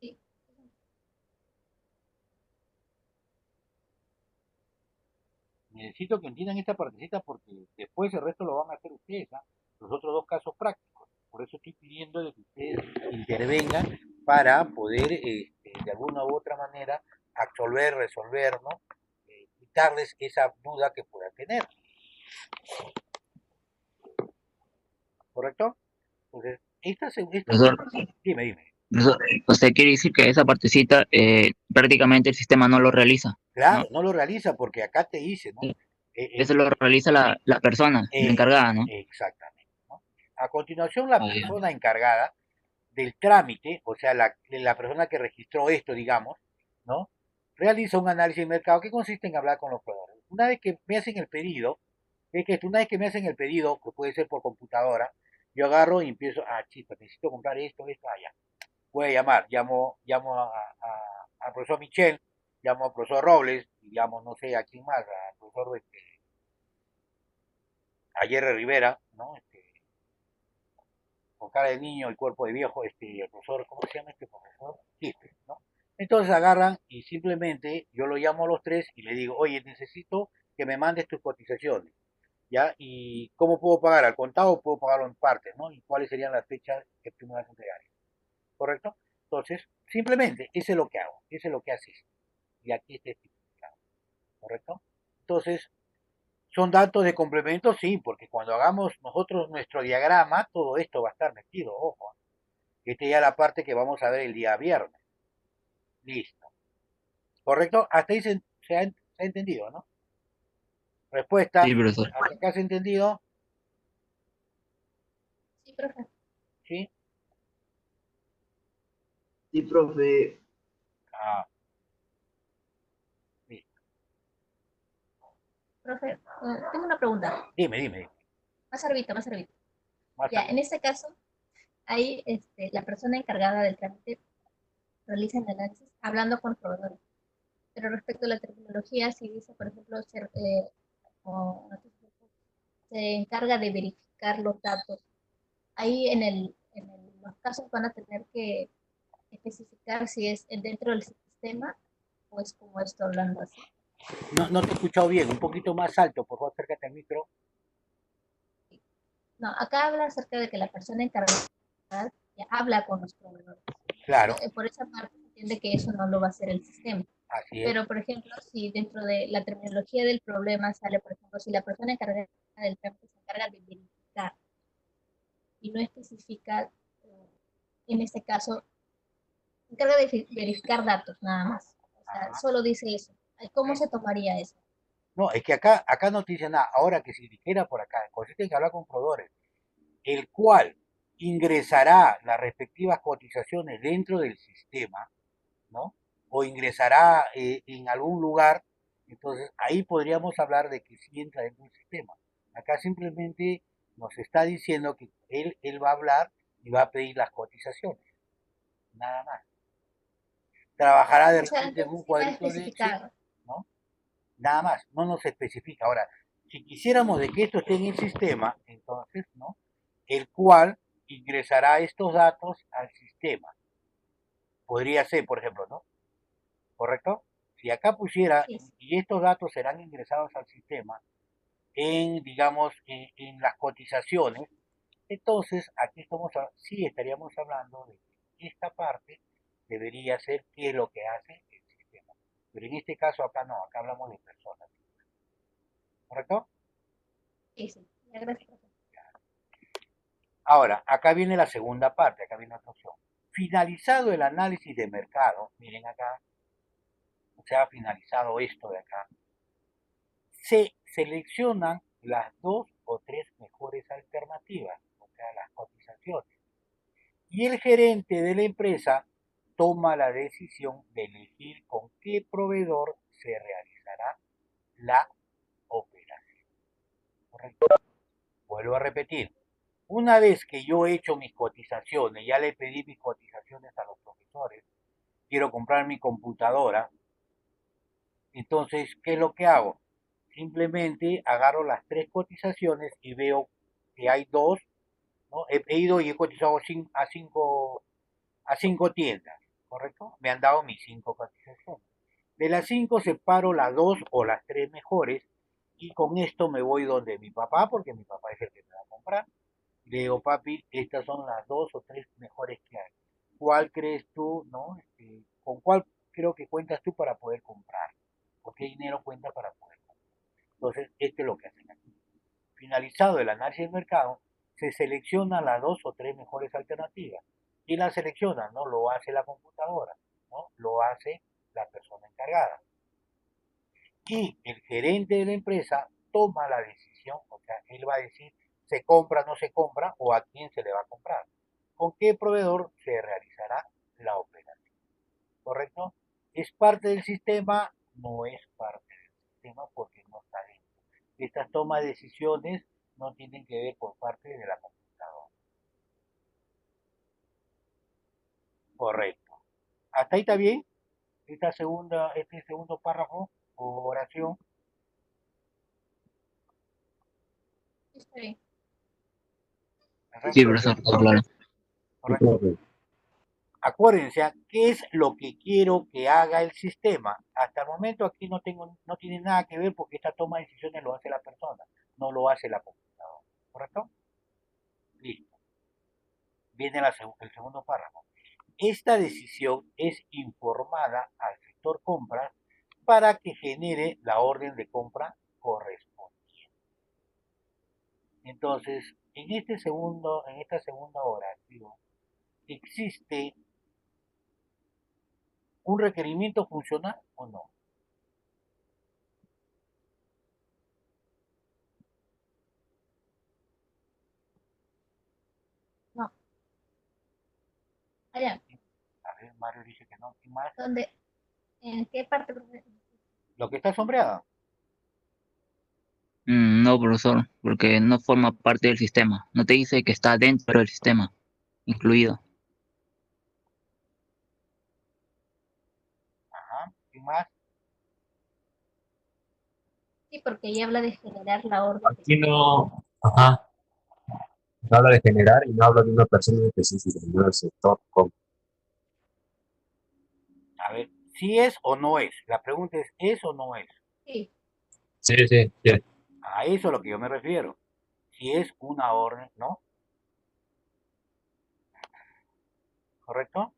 Sí. Necesito que entiendan esta partecita porque después el resto lo van a hacer ustedes, ¿ah? Los otros dos casos prácticos. Por eso estoy pidiendo de que ustedes intervengan para poder, de alguna u otra manera, absolver, resolver, ¿no? Quitarles esa duda que puedan tener. ¿Correcto? Entonces, Profesor, dime. profesor, usted quiere decir que esa partecita prácticamente el sistema no lo realiza, Claro, ¿no? no lo realiza porque acá te dice, ¿no? Eso lo realiza la persona, la encargada, ¿no? Exactamente, ¿no? A continuación, la Ah, ya. persona encargada del trámite, o sea, la persona que registró esto, digamos, ¿no? Realiza un análisis de mercado que consiste en hablar con los proveedores. Una vez que me hacen el pedido, una vez que me hacen el pedido, que puede ser por computadora, yo agarro y empiezo, chispa, necesito comprar esto, allá. Voy a llamar, al profesor Michel, llamo al profesor Robles, y llamo, no sé, a quién más, al profesor a Jerry Rivera, ¿no? Con cara de niño y cuerpo de viejo, el profesor, ¿cómo se llama este profesor? Quispe, ¿no? Entonces agarran y simplemente yo lo llamo a los tres y le digo, oye, necesito que me mandes tus cotizaciones, ¿ya? ¿Y cómo puedo pagar? ¿Al contado o puedo pagarlo en partes, ¿no? ¿Y cuáles serían las fechas que tú me vas a entregar? ¿Correcto? Entonces, simplemente, eso es lo que hago, eso es lo que haces. Y aquí está estipulado, ¿correcto? Entonces, ¿son datos de complemento? Sí, porque cuando hagamos nosotros nuestro diagrama, todo esto va a estar metido, ojo. Esta ya es la parte que vamos a ver el día viernes. Listo. ¿Correcto? Hasta ahí se ha entendido, ¿no? Respuesta, Sí, profesor. hasta acá se ha entendido, Sí, profe. ¿sí? Sí, profe. Ah, listo. Profe, tengo una pregunta. Dime. Más servito, más servito. Más Ya, tarde. en este caso, ahí la persona encargada del trámite realiza el análisis hablando con proveedores. Pero respecto a la terminología, si dice, por ejemplo, o se encarga de verificar los datos, ahí los casos van a tener que especificar si es dentro del sistema o es como esto hablando así. No te he escuchado bien, un poquito más alto, por favor, acércate al micro. No, acá habla acerca de que la persona encargada ya habla con los proveedores. Claro, Por esa parte se entiende que eso no lo va a hacer el sistema. así es. Pero, por ejemplo, si dentro de la terminología del problema sale, por ejemplo, si la persona encargada del trámite se encarga de verificar y no especifica, en este caso, se encarga de verificar datos, nada más. O sea, Ajá. solo dice eso. ¿Cómo se tomaría eso? No, es que acá no te dice nada. Ahora que si dijera por acá, consiste en que hablar con proveedores, el cual ingresará las respectivas cotizaciones dentro del sistema, ¿no? O ingresará en algún lugar, entonces ahí podríamos hablar de que sí entra dentro del sistema. Acá simplemente nos está diciendo que él va a hablar y va a pedir las cotizaciones, nada más. Trabajará de O sea, repente en entonces un sí va cuadrito de Excel, especificado. ¿no? Nada más, no nos especifica. Ahora, si quisiéramos de que esto esté en el sistema, entonces, ¿no? El cual ingresará estos datos al sistema. Podría ser, por ejemplo, ¿no? ¿Correcto? Si acá pusiera, Sí, y estos datos serán ingresados al sistema digamos, en las cotizaciones, entonces aquí sí estaríamos hablando de que esta parte debería ser qué es lo que hace el sistema. Pero en este caso acá no, acá hablamos de personas. ¿correcto? Sí, sí. Ya, gracias, profe. Ahora, acá viene la segunda parte, acá viene otra opción. Finalizado el análisis de mercado, miren acá, se ha finalizado esto de acá, se seleccionan las 2 o 3 mejores alternativas, o sea, las cotizaciones. Y el gerente de la empresa toma la decisión de elegir con qué proveedor se realizará la operación. ¿Correcto? Vuelvo a repetir. Una vez que yo he hecho mis cotizaciones, ya le pedí mis cotizaciones a los profesores, quiero comprar mi computadora, entonces, ¿qué es lo que hago? Simplemente agarro las 3 cotizaciones y veo que hay dos, ¿no? He ido y he cotizado a cinco tiendas, ¿correcto? Me han dado mis 5 cotizaciones. De las 5 separo las 2 o las 3 mejores y con esto me voy donde mi papá, porque mi papá es el que me va a comprar. Le digo, papi, estas son las 2 o 3 mejores que hay. ¿Cuál crees tú, no? ¿Con cuál creo que cuentas tú para poder comprar? ¿Con qué dinero cuentas para poder comprar? Entonces, esto es lo que hacen aquí. Finalizado el análisis del mercado, se seleccionan las 2 o 3 mejores alternativas. ¿Quién las selecciona? No lo hace la computadora, ¿no? Lo hace la persona encargada. Y el gerente de la empresa toma la decisión, o sea, él va a decir se compra, no se compra o a quién se le va a comprar. ¿Con qué proveedor se realizará la operación? ¿Correcto? ¿Es parte del sistema? No es parte del sistema porque no está dentro. Estas tomas de decisiones no tienen que ver por parte de la computadora. Correcto. ¿Hasta ahí está bien? Este segundo párrafo o oración. Sí, está bien. Sí, Perfecto. profesor, todo claro. Sí, Correcto. profe. Acuérdense, ¿qué es lo que quiero que haga el sistema? Hasta el momento aquí no tiene nada que ver porque esta toma de decisiones lo hace la persona, no lo hace la computadora. ¿Correcto? Listo. Viene el segundo párrafo. Esta decisión es informada al sector compras para que genere la orden de compra correspondiente. Entonces, en esta segunda oración, ¿existe un requerimiento funcional o no? No. Allá. A ver, Mario dice que no. ¿Quién más? ¿Dónde? ¿En qué parte, profe? Lo que está sombreado. No, profesor, porque no forma parte del sistema. No te dice que está dentro del sistema, incluido. Ajá. ¿Quién más? Sí, porque ella habla de generar la orden de Aquí no, ajá, no habla de generar y no habla de una persona en específica, no del sector. A ver, si es o no es. La pregunta ¿es o no es? sí, Sí, sí, sí. A eso es a lo que yo me refiero. Si es una orden, ¿no? ¿Correcto?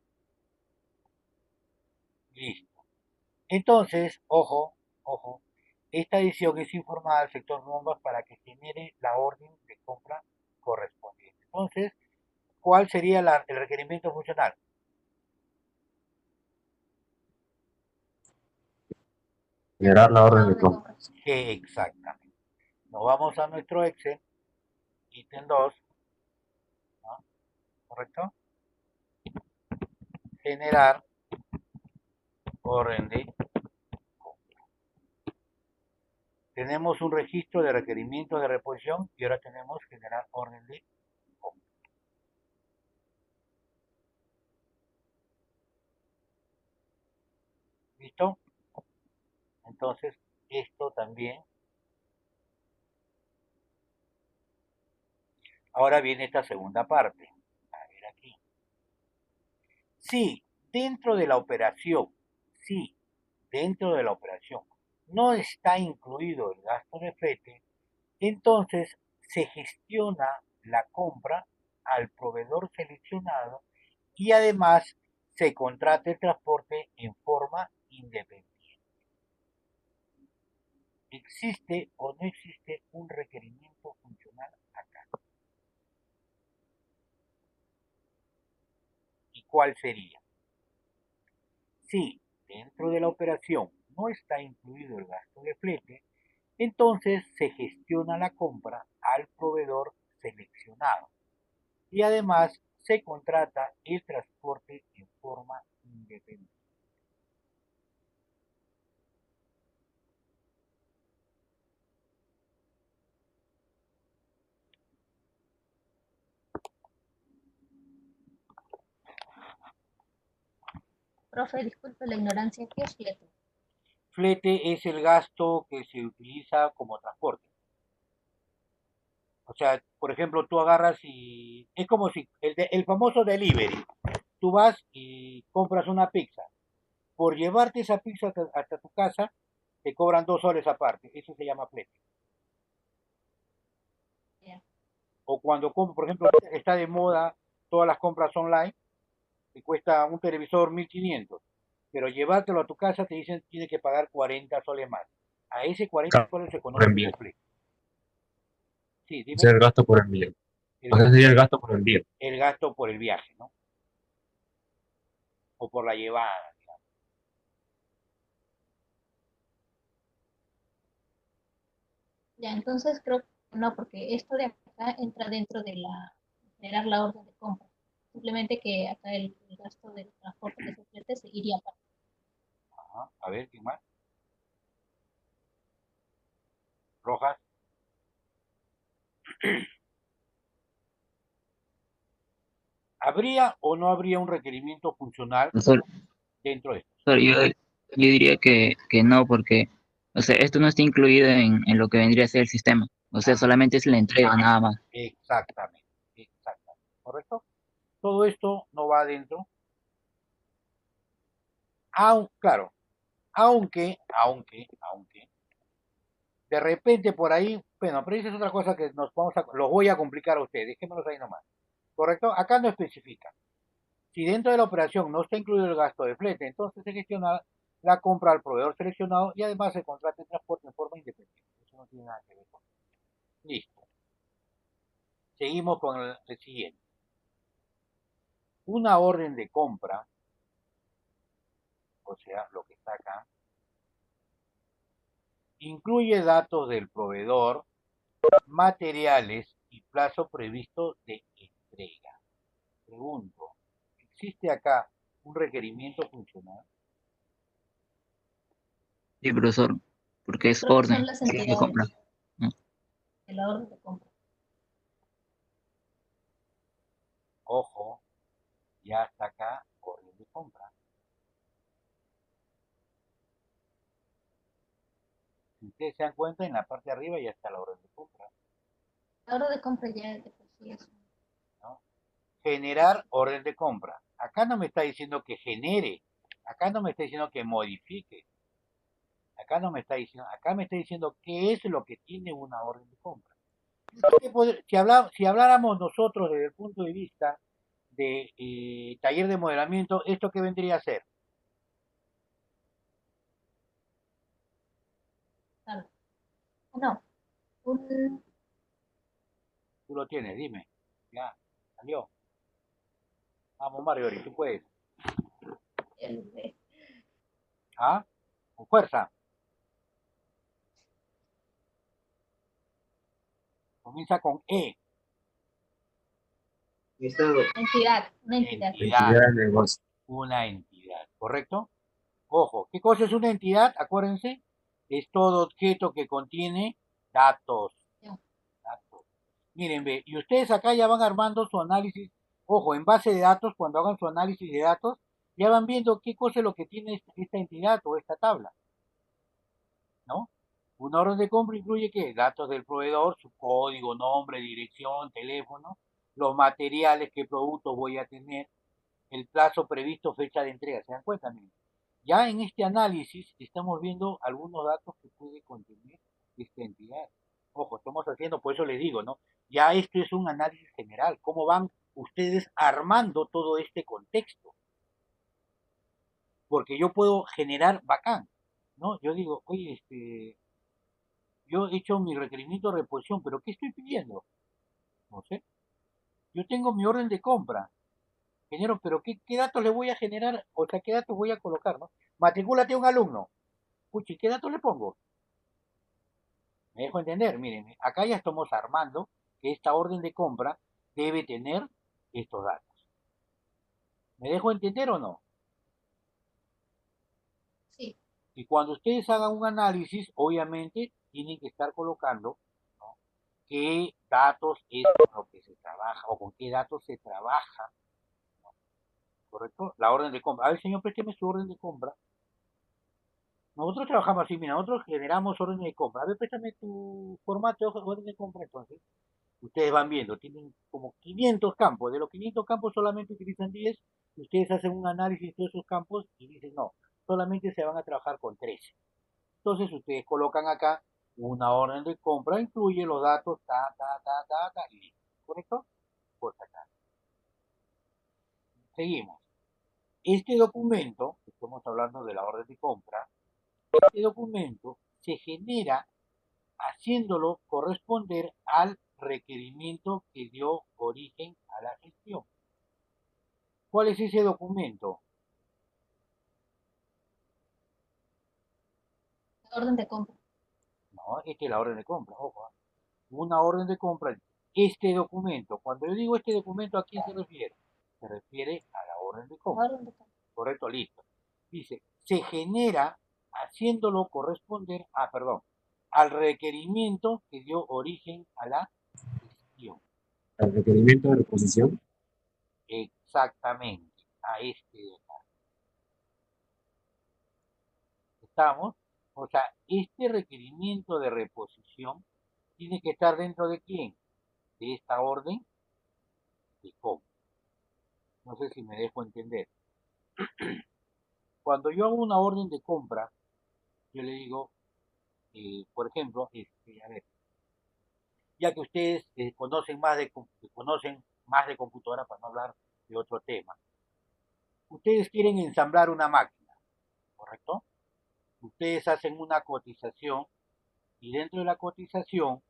Listo. Entonces, ojo, ojo, esta decisión es informada al sector bombas para que genere la orden de compra correspondiente. Entonces, ¿cuál sería el requerimiento funcional? Generar la la orden de orden de compra. compra. Que exactamente. Nos vamos a nuestro Excel, ítem 2, ¿no? ¿Correcto? Generar orden de compra. Tenemos un registro de requerimientos de reposición y ahora tenemos generar orden de compra. ¿Listo? Entonces, esto también. Ahora viene esta segunda parte. A ver aquí. Si dentro de la operación, si dentro de la operación no está incluido el gasto de flete, entonces se gestiona la compra al proveedor seleccionado y además se contrata el transporte en forma independiente. ¿existe o no existe un requerimiento funcional acá? ¿Y cuál sería? Si dentro de la operación no está incluido el gasto de flete, entonces se gestiona la compra al proveedor seleccionado y además se contrata el transporte en forma independiente. Profe, disculpe la ignorancia, ¿qué es flete? Flete es el gasto que se utiliza como transporte. O sea, por ejemplo, tú agarras y es como si el famoso delivery. Tú vas y compras una pizza. Por llevarte esa pizza hasta tu casa, te cobran 2 soles aparte. Eso se llama flete. Ya. O cuando, por ejemplo, está de moda todas las compras online, te cuesta un televisor 1.500, pero llevártelo a tu casa te dicen que tienes que pagar 40 soles más. A ese 40 soles se Por conoce envío. como flete. Sí, Ese dime. es el gasto por envío. El, O sea, sería el gasto por envío. el gasto por el viaje, ¿no? O por la llevada. Ya, entonces creo que no, porque esto de acá entra dentro de generar la orden de compra. Simplemente que acá el gasto del transporte que se flete se iría aparte. Ajá. A ver, ¿quién más? Rojas. ¿Habría o no habría un requerimiento funcional Profesor, dentro de esto? profesor, yo diría que no, porque, o sea, esto no está incluido en lo que vendría a ser el sistema. O sea, solamente es la entrega nada más. Exactamente, exactamente. ¿Correcto? Todo esto no va adentro. Claro, aunque, de repente por ahí, bueno, pero esa es otra cosa que los voy a complicar a ustedes, déjenmelos ahí nomás. ¿Correcto? Acá no especifica. Si dentro de la operación no está incluido el gasto de flete, entonces se gestiona la compra al proveedor seleccionado y además se contrata el transporte en forma independiente. Eso no tiene nada que ver con eso. Listo. Seguimos con el siguiente. Una orden de compra, o sea, lo que está acá, incluye datos del proveedor, materiales y plazo previsto de entrega. Pregunto, ¿existe acá un requerimiento funcional? Sí, profesor, porque es Creo que son orden las de compra. entidades ¿No? de la orden de compra. Ojo, ya está acá orden de compra. Si ustedes se dan cuenta, en la parte de arriba ya está la orden de compra, La orden de compra ya de por sí es ¿no? Generar orden de compra. Acá no me está diciendo que genere, acá no me está diciendo que modifique, acá me está diciendo qué es lo que tiene una orden de compra. Si habláramos nosotros desde el punto de vista de taller de modelamiento, ¿esto qué vendría a ser? claro. No, un, Tú lo tienes, dime. Ya, salió. Vamos, Marjorie, tú puedes. el- ¿Ah? Con fuerza. Comienza con E. Estado. una entidad. Entidad. Entidad de negocio. Una entidad, ¿correcto? Ojo, ¿qué cosa es una entidad? Acuérdense, es todo objeto que contiene datos. Ya. Datos. Miren, ve, y ustedes acá ya van armando su análisis. Ojo, en base de datos, cuando hagan su análisis de datos, ya van viendo qué cosa es lo que tiene esta entidad o esta tabla, ¿no? Una orden de compra incluye qué? Datos del proveedor, su código, nombre, dirección, teléfono, los materiales, qué productos voy a tener, el plazo previsto, fecha de entrega. ¿Se dan cuenta? Miren. Ya en este análisis estamos viendo algunos datos que puede contener esta entidad. Ojo, estamos haciendo, por eso les digo, ¿no? Ya esto es un análisis general. ¿Cómo van ustedes armando todo este contexto? Porque yo puedo generar bacán, ¿no? Yo digo, oye, yo he hecho mi requerimiento de reposición, pero ¿qué estoy pidiendo? No sé. Yo tengo mi orden de compra. Genero, pero ¿qué datos le voy a generar? O sea, ¿qué datos voy a colocar, no? Matricúlate a un alumno. Puchi, ¿qué datos le pongo? Me dejo entender, miren, acá ya estamos armando que esta orden de compra debe tener estos datos. ¿Me dejo entender o no? Sí, Y cuando ustedes hagan un análisis, obviamente tienen que estar colocando, ¿no?, qué datos es con lo que se trabaja o con qué datos se trabaja, ¿correcto? La orden de compra. A ver, señor, présteme su orden de compra. Nosotros trabajamos así, mira, nosotros generamos orden de compra. A ver, préstame tu formato de orden de compra entonces. Ustedes van viendo, tienen como 500 campos. De los 500 campos solamente utilizan 10. Ustedes hacen un análisis de todos esos campos y dicen, no, solamente se van a trabajar con 13. Entonces ustedes colocan acá una orden de compra, incluye los datos, y listo. ¿Correcto? Pues acá. Seguimos. Este documento, estamos hablando de la orden de compra, este documento se genera haciéndolo corresponder al requerimiento que dio origen a la gestión. ¿Cuál es ese documento? la orden de compra. No, esta es la orden de compra, ojo. Una orden de compra, este documento. Cuando yo digo este documento, ¿a quién se refiere? Se refiere a la orden de La compra. orden de compra. Correcto, listo. Dice, se genera haciéndolo corresponder al requerimiento que dio origen a la gestión. El requerimiento de reposición. Exactamente, a este detalle. ¿Estamos? O sea, este requerimiento de reposición tiene que estar dentro de quién? De esta orden de compra. No sé si me dejo entender. Cuando yo hago una orden de compra, yo le digo, por ejemplo, a ver, ya que ustedes conocen más de computadora para no hablar de otro tema, ustedes quieren ensamblar una máquina, ¿correcto? Ustedes hacen una cotización y dentro de la cotización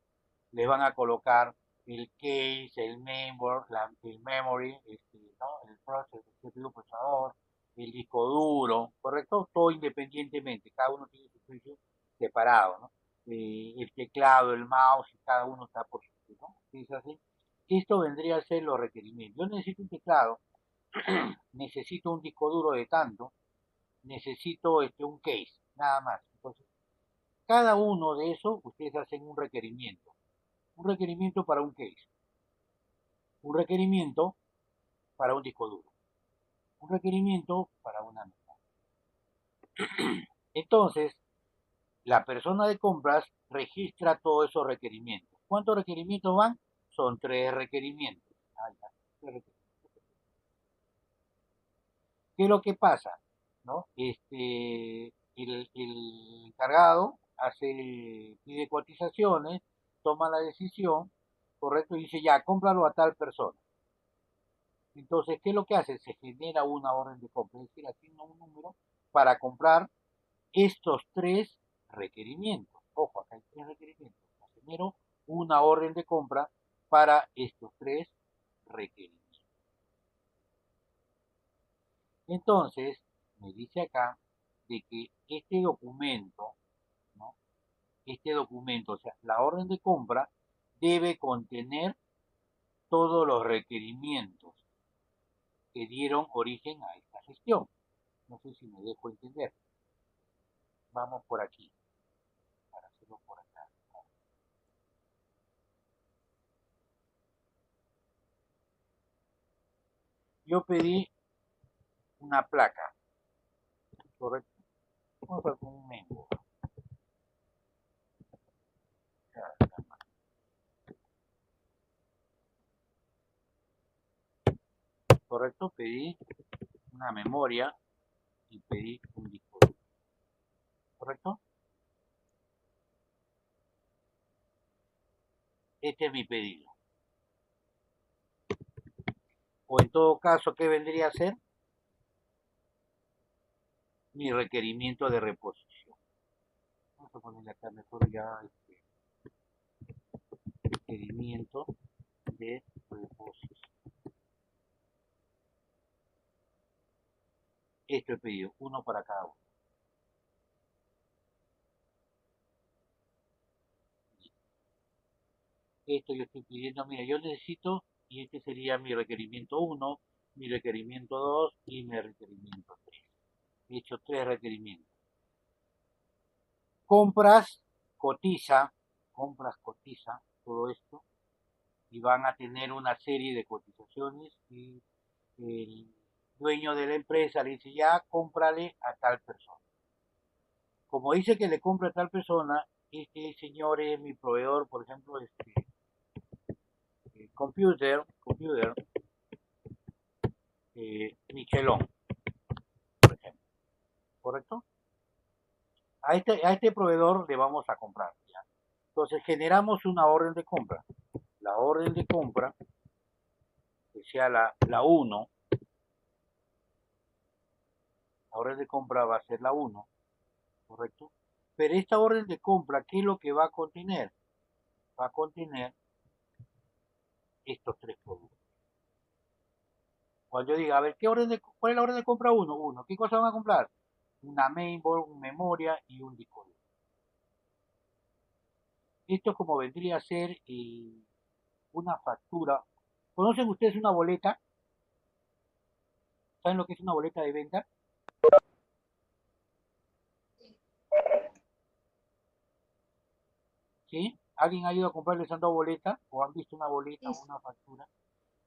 le van a colocar el case, el memory, ¿no?, el procesador, el disco duro, ¿correcto? Todo independientemente, cada uno tiene su precio separado, ¿no? El teclado, el mouse, y cada uno está por su, ¿no? Es así. Esto vendría a ser los requerimientos. Yo necesito un teclado, necesito un disco duro de tanto, necesito un case, nada más. Entonces, cada uno de esos, ustedes hacen un requerimiento. Un requerimiento para un case, un requerimiento para un disco duro, un requerimiento para una memoria. Entonces, la persona de compras registra todos esos requerimientos. ¿Cuántos requerimientos van? Son 3 requerimientos. ¿Qué es lo que pasa? ¿No? El encargado pide cotizaciones, toma la decisión, correcto, y dice, ya, cómpralo a tal persona. Entonces, ¿qué es lo que hace? Se genera una orden de compra, es decir, asigna un número para comprar estos 3 requerimientos. Ojo, acá hay 3 requerimientos. Genero una orden de compra para estos 3 requerimientos. Entonces, me dice acá de que este documento, ¿no?, este documento, o sea, la orden de compra debe contener todos los requerimientos que dieron origen a esta gestión. No sé si me dejo entender. Vamos por aquí, para hacerlo por acá. Yo pedí una placa, correcto. Vamos a con un mengo. Correcto, pedí una memoria y pedí un disco duro. ¿Correcto? Este es mi pedido. O en todo caso, ¿qué vendría a ser? Mi requerimiento de reposición. Vamos a ponerle acá mejor ya requerimiento de reposición. Esto he pedido, uno para cada uno. Esto yo estoy pidiendo, mira, yo necesito, y este sería mi requerimiento 1, mi requerimiento 2 y mi requerimiento 3. He hecho 3 requerimientos. Compras, cotiza, todo esto, y van a tener una serie de cotizaciones y el dueño de la empresa le dice, ya, cómprale a tal persona. Como dice que le compra a tal persona, este señor es mi proveedor, por ejemplo, computer, Michelón, por ejemplo, ¿correcto? A este proveedor le vamos a comprar, ¿ya? Entonces generamos una orden de compra. La orden de compra, que sea la 1, la orden de compra va a ser la 1, ¿correcto? Pero esta orden de compra, ¿qué es lo que va a contener? Va a contener estos 3 productos. Cuando yo diga, a ver, ¿cuál es la orden de compra 1? 1. ¿Qué cosa van a comprar? Una mainboard, una memoria y un disco duro. Esto como vendría a ser una factura. ¿Conocen ustedes una boleta? ¿Saben lo que es una boleta de venta? ¿Sí? ¿Alguien ha ido a comprarles esa boleta? ¿O han visto una boleta o una factura?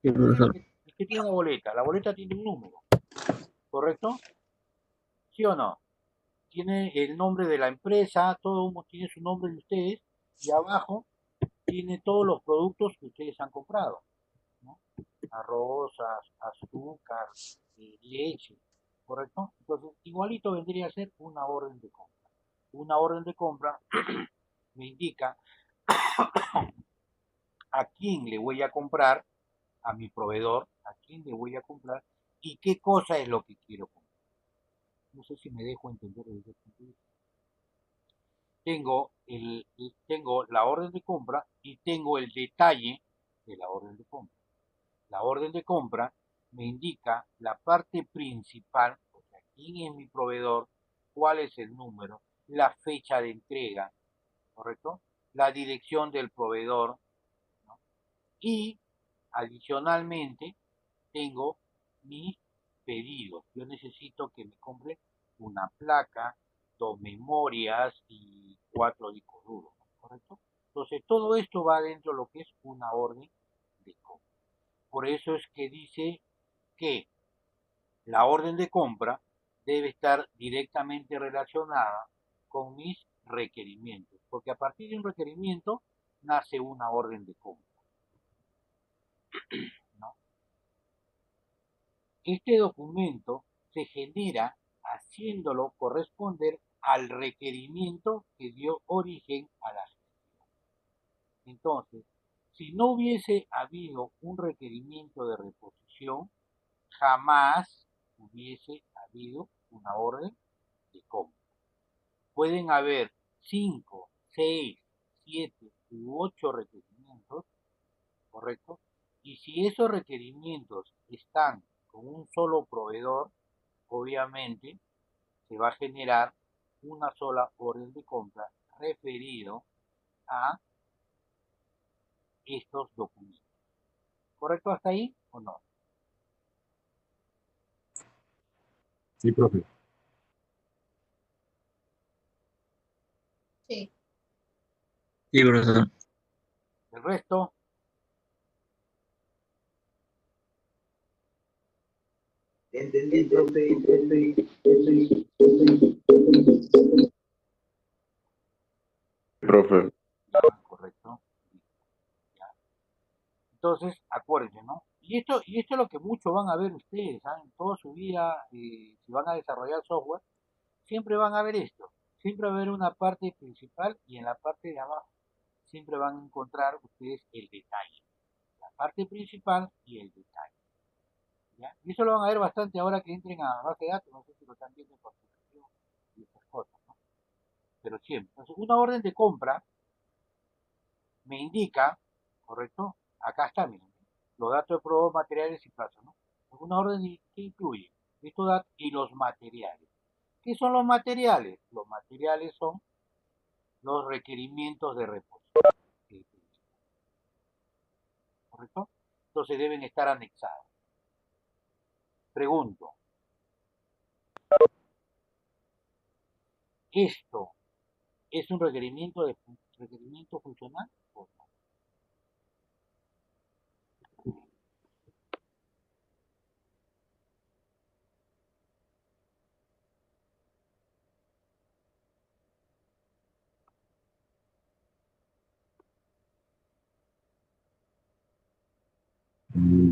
Sí, profesor. Es que tiene una boleta. La boleta tiene un número, ¿correcto? ¿Sí o no? Tiene el nombre de la empresa, todo tiene su nombre de ustedes, y abajo tiene todos los productos que ustedes han comprado, ¿no? Arroz, azúcar, leche, ¿correcto? Entonces, igualito vendría a ser una orden de compra. Una orden de compra me indica a quién le voy a comprar, a mi proveedor, a quién le voy a comprar y qué cosa es lo que quiero comprar. No sé si me dejo entender desde ese punto de vista. Tengo la orden de compra y tengo el detalle de la orden de compra. La orden de compra me indica la parte principal, o sea, quién es mi proveedor, cuál es el número, la fecha de entrega, ¿correcto? La dirección del proveedor, ¿no? Y adicionalmente tengo mis pedidos. Yo necesito que me compre una placa, 2 memorias y 4 discos duros, ¿correcto? Entonces todo esto va dentro de lo que es una orden de compra. Por eso es que dice que la orden de compra debe estar directamente relacionada con mis requerimientos, porque a partir de un requerimiento nace una orden de compra, ¿no? Este documento se genera haciéndolo corresponder al requerimiento que dio origen a la gestión. Entonces, si no hubiese habido un requerimiento de reposición, jamás hubiese habido una orden de compra. Pueden haber 5, 6, 7 u 8 requerimientos, ¿correcto? Y si esos requerimientos están con un solo proveedor, obviamente se va a generar una sola orden de compra referido a estos documentos. ¿Correcto hasta ahí o no? Sí, profe. Sí. Sí, profesor. El resto, Entendí, profe. Profe, ya, correcto. Ya. Entonces, acuérdense, ¿no? Y esto es lo que mucho van a ver ustedes, ¿saben? Toda su vida, si van a desarrollar software, siempre van a ver esto. Siempre va a haber una parte principal y en la parte de abajo siempre van a encontrar ustedes el detalle. La parte principal y el detalle. ¿Ya? Y eso lo van a ver bastante ahora que entren a base de datos, no sé si lo están viendo en facturación y estas cosas, ¿no? Pero siempre. Entonces, una orden de compra me indica ¿correcto? Acá está, miren, los datos de proveedor, materiales y plazos, ¿no? Una orden que incluye estos datos y los materiales. ¿Qué son los materiales? Los materiales son los requerimientos de reposición, ¿correcto? Entonces deben estar anexados. Pregunto, ¿esto es un requerimiento funcional o no?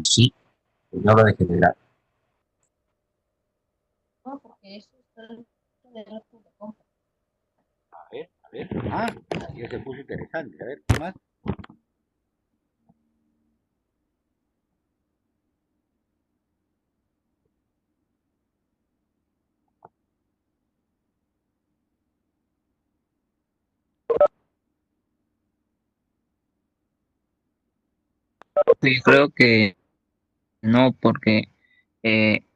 Sí, en habla de generar. No, porque eso está de orden de compra. A ver, a ver. Ah, ya se puso interesante. A ver, ¿qué más? Sí, creo que no, porque,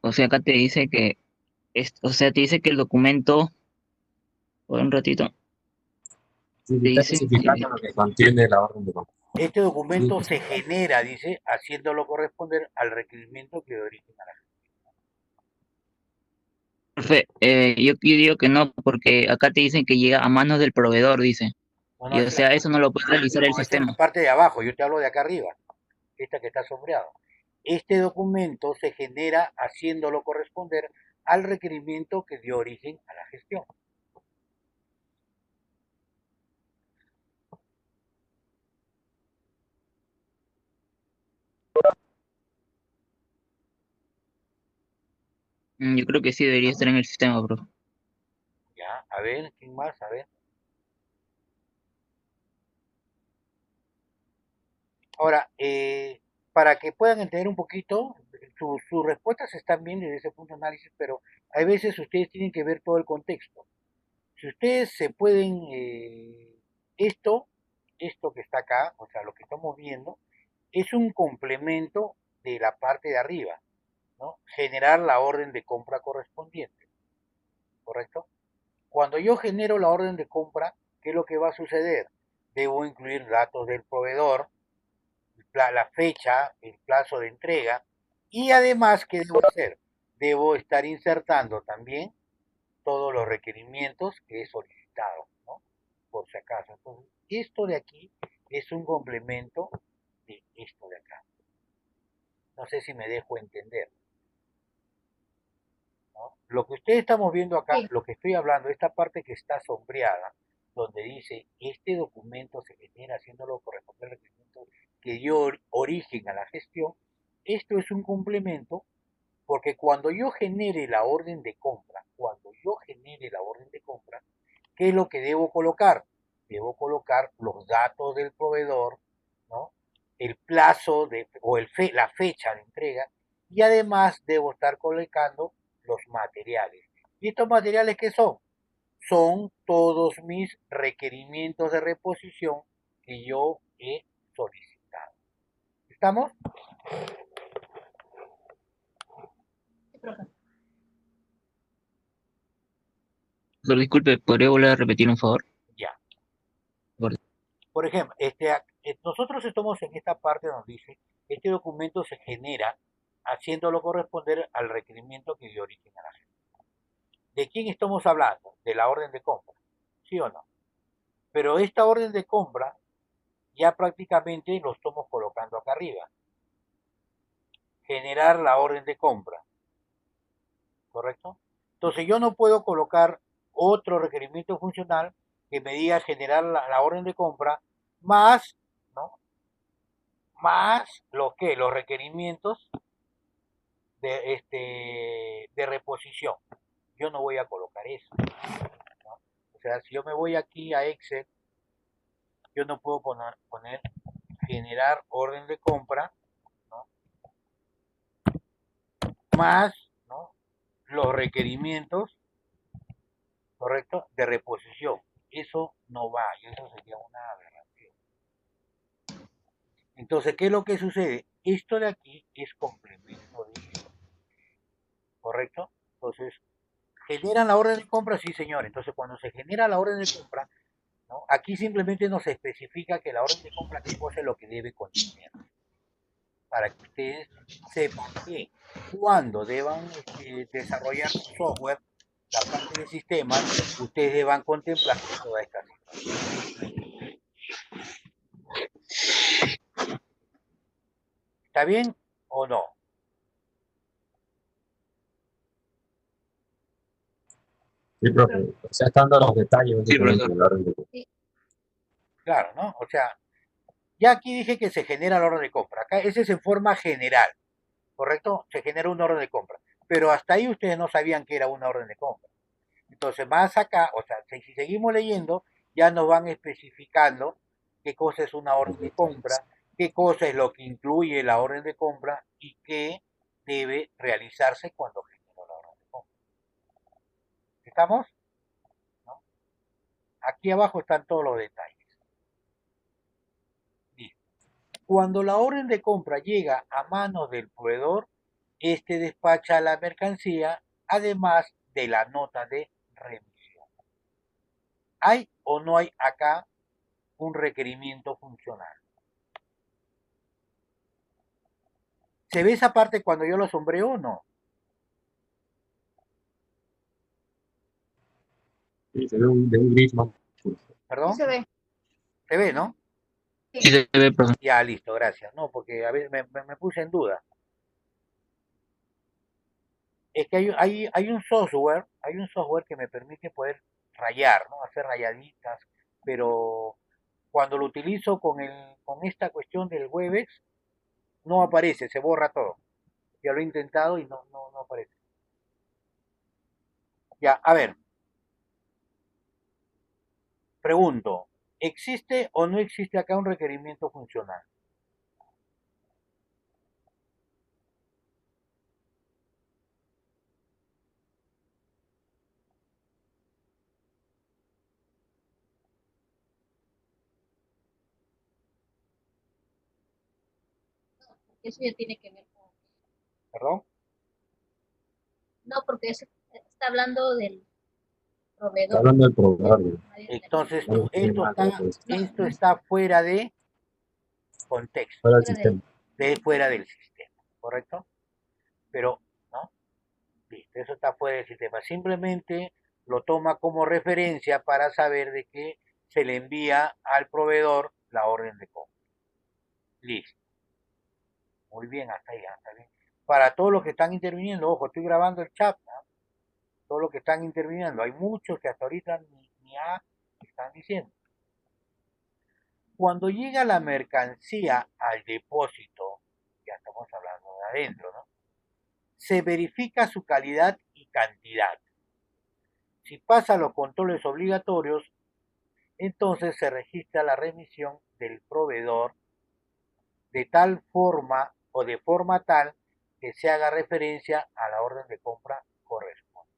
o sea, acá te dice que, o sea, te dice que el documento, por un ratito, Sí, te está dice especificando lo que contiene la orden de compra. Este Sí, documento se genera, dice, haciéndolo corresponder al requerimiento que de origen a la profe, yo digo que no, porque acá te dicen que llega a manos del proveedor, dice. No, no, Y o sea, eso no lo puede realizar el esa es la sistema. parte de abajo, yo te hablo de acá arriba, esta que está sombreada. Este documento se genera haciéndolo corresponder al requerimiento que dio origen a la gestión. Yo creo que sí debería estar en el sistema, profe. Ya, a ver, ¿quién más? A ver. Ahora, para que puedan entender un poquito, sus respuestas están bien desde ese punto de análisis, pero hay veces ustedes tienen que ver todo el contexto. Si ustedes se pueden, esto, esto que está acá, o sea, lo que estamos viendo, es un complemento de la parte de arriba, ¿no? Generar la orden de compra correspondiente, ¿correcto? Cuando yo genero la orden de compra, ¿qué es lo que va a suceder? Debo incluir datos del proveedor, la fecha, el plazo de entrega y además, ¿qué debo hacer? Debo estar insertando también todos los requerimientos que he solicitado, ¿no? Por si acaso. Entonces, esto de aquí es un complemento de esto de acá. No sé si me dejo entender, ¿no? Lo que ustedes estamos viendo acá, Sí, lo que estoy hablando, esta parte que está sombreada, donde dice, este documento se genera haciéndolo corresponder al requerimiento que dio origen a la gestión, esto es un complemento porque cuando yo genere la orden de compra, ¿qué es lo que debo colocar? Debo colocar los datos del proveedor, ¿no? El plazo o la fecha de entrega y además debo estar colocando los materiales. ¿Y estos materiales qué son? Son todos mis requerimientos de reposición que yo he solicitado. ¿Estamos? sí, profe. Pero disculpe, ¿podría volver a repetir un favor? Ya. Por- Por ejemplo, nosotros estamos en esta parte donde dice, este documento se genera haciéndolo corresponder al requerimiento que dio origen a la gente. ¿De quién estamos hablando? De la orden de compra, ¿sí o no? Pero esta orden de compra ya prácticamente lo estamos colocando acá arriba. Generar la orden de compra, ¿correcto? Entonces yo no puedo colocar otro requerimiento funcional que me diga generar la orden de compra más, ¿no? Más los requerimientos de reposición. Yo no voy a colocar eso, ¿no? O sea, si yo me voy aquí a Excel, yo no puedo poner generar orden de compra, ¿no? Más, ¿no? Los requerimientos, ¿correcto? De reposición. Eso no va, y eso sería una aberración. Entonces, ¿qué es lo que sucede? Esto de aquí es complemento de esto, ¿correcto? Entonces, ¿generan la orden de compra? Sí, señor. Entonces, cuando se genera la orden de compra, ¿no? Aquí simplemente nos especifica que la orden de compra qué cosa es lo que debe contener, para que ustedes sepan que cuando deban desarrollar su software, la parte de sistemas, ustedes deban contemplar toda esta situación. ¿Está bien o no? Sí, profe. O sea, están dando los detalles Sí, básicamente profesor. de la orden de compra. Sí, Claro, ¿no? O sea, ya aquí dije que se genera la orden de compra. Acá ese es en forma general, ¿correcto? Se genera una orden de compra. Pero hasta ahí ustedes no sabían que era una orden de compra. Entonces, más acá, o sea, si seguimos leyendo, ya nos van especificando qué cosa es una orden Los de detalles. compra, qué cosa es lo que incluye la orden de compra y qué debe realizarse cuando genero la orden de compra. ¿Estamos? ¿No? Aquí abajo están todos los detalles. Listo. Cuando la orden de compra llega a manos del proveedor, este despacha la mercancía, además de la nota de remisión. ¿Hay o no hay acá un requerimiento funcional? ¿Se ve esa parte cuando yo lo sombreo o no? Sí, se ve de un gris más oscuro. sí ¿Perdón? se ve. ¿Se ve, no? Sí se ve, profesor. Ya, listo, gracias. No, porque a veces me puse en duda. Es que hay un software que me permite poder rayar, ¿no? Hacer rayaditas, pero cuando lo utilizo con esta cuestión del Webex, no aparece, se borra todo. Ya lo he intentado y no aparece. Ya, a ver, pregunto, ¿existe o no existe acá un requerimiento funcional? Eso ya tiene que ver con... ¿Perdón? No, porque eso está hablando del Está proveedor. hablando del Del proveedor, ¿no? usuario de la Entonces, empresa. No tiene nada que ver con eso. No, esto no está fuera de contexto, Fuera del fuera de... sistema. de fuera del sistema, ¿correcto? Pero, ¿no? Listo, eso está fuera del sistema. Simplemente lo toma como referencia para saber de que se le envía al proveedor la orden de compra. Listo. Muy bien, hasta ahí, hasta bien. Para todos los que están interviniendo, ojo, estoy grabando el chat, ¿no? Todos los que están interviniendo, hay muchos que hasta ahorita ni A están diciendo. Cuando llega la mercancía al depósito, ya estamos hablando de adentro, ¿no? Se verifica su calidad y cantidad. Si pasa los controles obligatorios, entonces se registra la remisión del proveedor de tal forma o de forma tal que se haga referencia a la orden de compra correspondiente.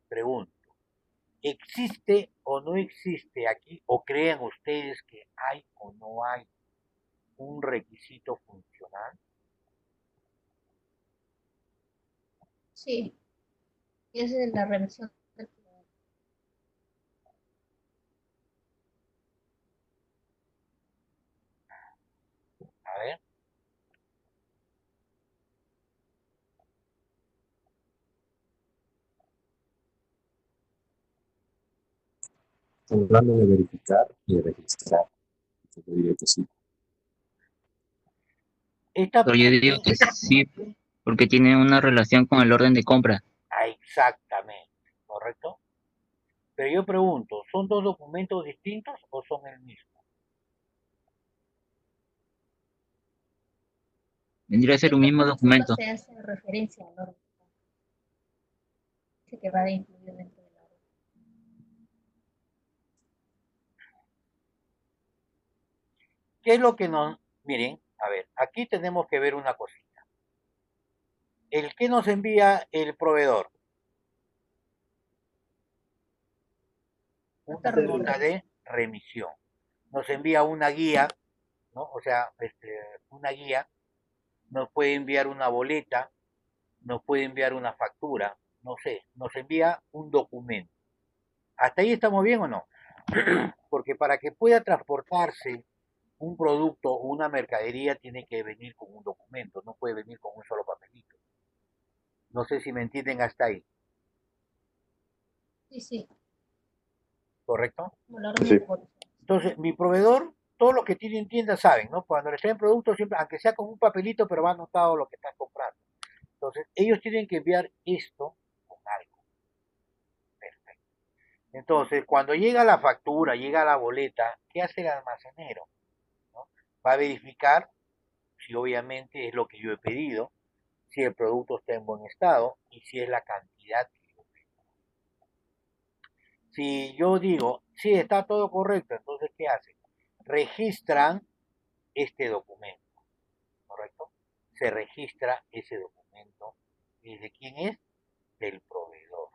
Pregunto, ¿existe o no existe aquí, o creen ustedes que hay o no hay un requisito funcional? Sí, esa es la revisión del proveedor. A ver, Estamos hablando de verificar y de registrar. Yo diría que sí. esta Pero yo digo parte, que sí, porque tiene una relación con el orden de compra. exactamente, ¿correcto? Pero yo pregunto, ¿son dos documentos distintos o son el mismo? Vendría a ser un Siento mismo que solo documento. se hace referencia al orden. Dice que va incluido dentro de la orden. ¿Qué es lo que nos... Miren, a ver, aquí tenemos que ver una cosita. ¿El que nos envía el proveedor? Nota Una de nota referencia. de remisión. Nos envía una guía, ¿no? O sea, una guía nos puede enviar una boleta, nos puede enviar una factura, no sé, nos envía un documento. ¿Hasta ahí estamos bien o no? Porque para que pueda transportarse un producto o una mercadería tiene que venir con un documento, no puede venir con un solo papelito. No sé si me entienden hasta ahí, Sí, sí, ¿correcto? como la orden Sí. de negocio. Entonces, mi proveedor, todos los que tienen tiendas saben, ¿no? Cuando les traen productos, siempre, aunque sea con un papelito, pero va anotado lo que están comprando. Entonces, ellos tienen que enviar esto con algo. Perfecto. Entonces, cuando llega la factura, llega la boleta, ¿qué hace el almacenero? ¿No? Va a verificar si obviamente es lo que yo he pedido, si el producto está en buen estado y si es la cantidad que yo pido. Si yo digo, sí, está todo correcto, entonces, ¿qué hacen? Registran este documento, ¿correcto? Se registra ese documento. ¿Y de quién es? Del proveedor.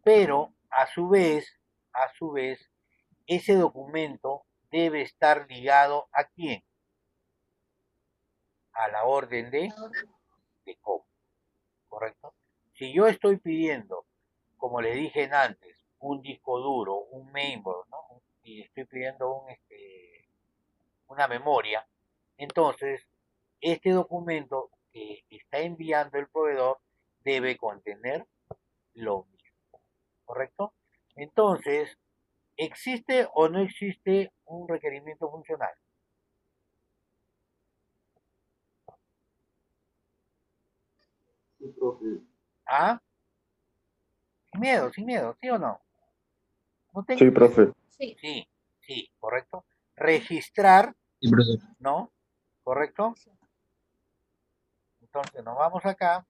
Pero, a su vez, ese documento debe estar ligado ¿a quién? A la orden de compra, ¿correcto? Si yo estoy pidiendo, como le dije antes, un disco duro, un mainboard, ¿no? Y estoy pidiendo una memoria, entonces este documento que está enviando el proveedor debe contener lo mismo, ¿correcto? Entonces, ¿existe o no existe un requerimiento funcional? Sí, profe. ¿Ah? Sin miedo, ¿sí o no? No Sí, tengo miedo. profe. Sí, Sí, sí, correcto. Registrar, Sí, profesor. ¿no? ¿Correcto? sí. Entonces nos vamos acá,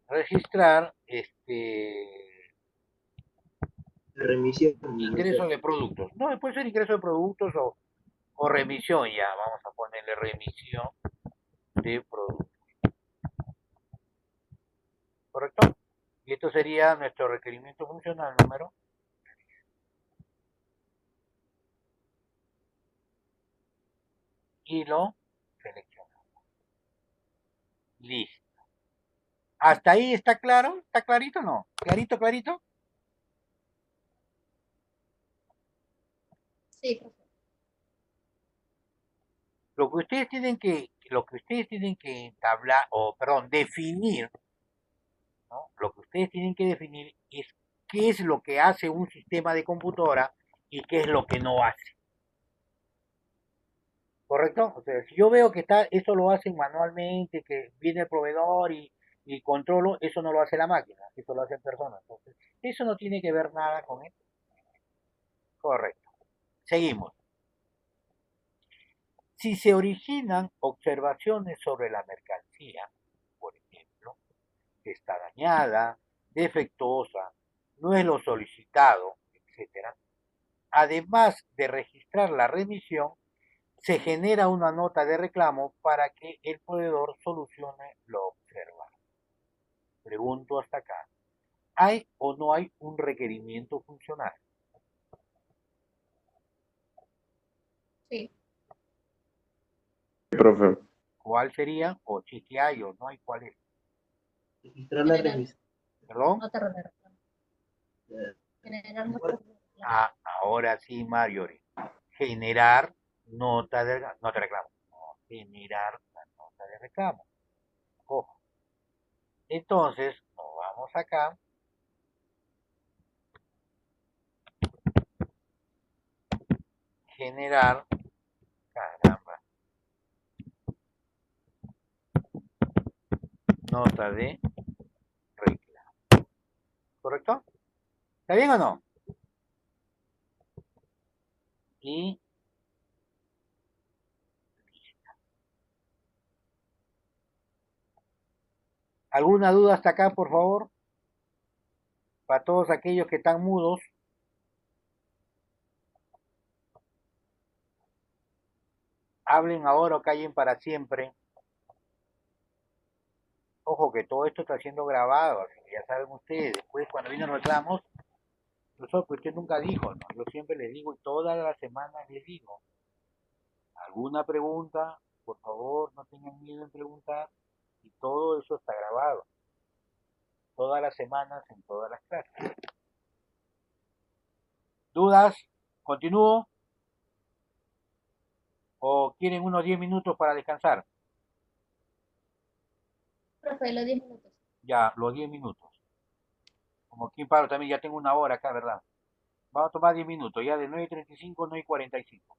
registrar, Remisión, ingreso profesor. de productos. No, puede ser ingreso de productos o remisión ya, vamos a ponerle remisión de productos, ¿correcto? Y esto sería nuestro requerimiento funcional número. Y lo seleccionamos. Listo. ¿Hasta ahí está claro? ¿Está clarito o no? ¿Clarito, clarito? Sí, profe. Lo que ustedes tienen que entablar, o perdón, definir, ¿no? Lo que ustedes tienen que definir es qué es lo que hace un sistema de computadora y qué es lo que no hace. ¿Correcto? O sea, si yo veo que eso lo hacen manualmente, que viene el proveedor y controlo, eso no lo hace la máquina, eso lo hacen personas. Entonces, eso no tiene que ver nada con esto. Correcto. Seguimos. Si se originan observaciones sobre la mercancía, por ejemplo, que está dañada, defectuosa, no es lo solicitado, etcétera, además de registrar la remisión, se genera una nota de reclamo para que el proveedor solucione lo observado. Pregunto hasta acá, ¿hay o no hay un requerimiento funcional? Sí, Sí, profe. ¿Cuál sería? O si que hay o no hay, ¿cuál es? Registrar la generar remisión. ¿Perdón? nota de reclamo. Generar nota Bueno, de reclamo. Ah, ahora sí, Marjorie. Generar nota de reclamo. No, generar la nota de reclamo. Ojo. Entonces, nos vamos acá. Generar, caramba, nota de reclamo. ¿Correcto? ¿Está bien o no? Y ¿alguna duda hasta acá, por favor? Para todos aquellos que están mudos. Hablen ahora o callen para siempre. Ojo que todo esto está siendo grabado, así que ya saben ustedes, después cuando vienen reclamos, Profesor, pues usted nunca dijo, ¿no? Yo siempre les digo y todas las semanas les digo, ¿alguna pregunta? Por favor, no tengan miedo en preguntar. Y todo eso está grabado. Todas las semanas en todas las clases. ¿Dudas? ¿Continúo? ¿O quieren unos 10 minutos para descansar? Profe, los 10 minutos. Ya, los 10 minutos. Como aquí en Pablo también ya tengo una hora acá, ¿verdad? Vamos a tomar 10 minutos, ya de 9:35 a 9:45.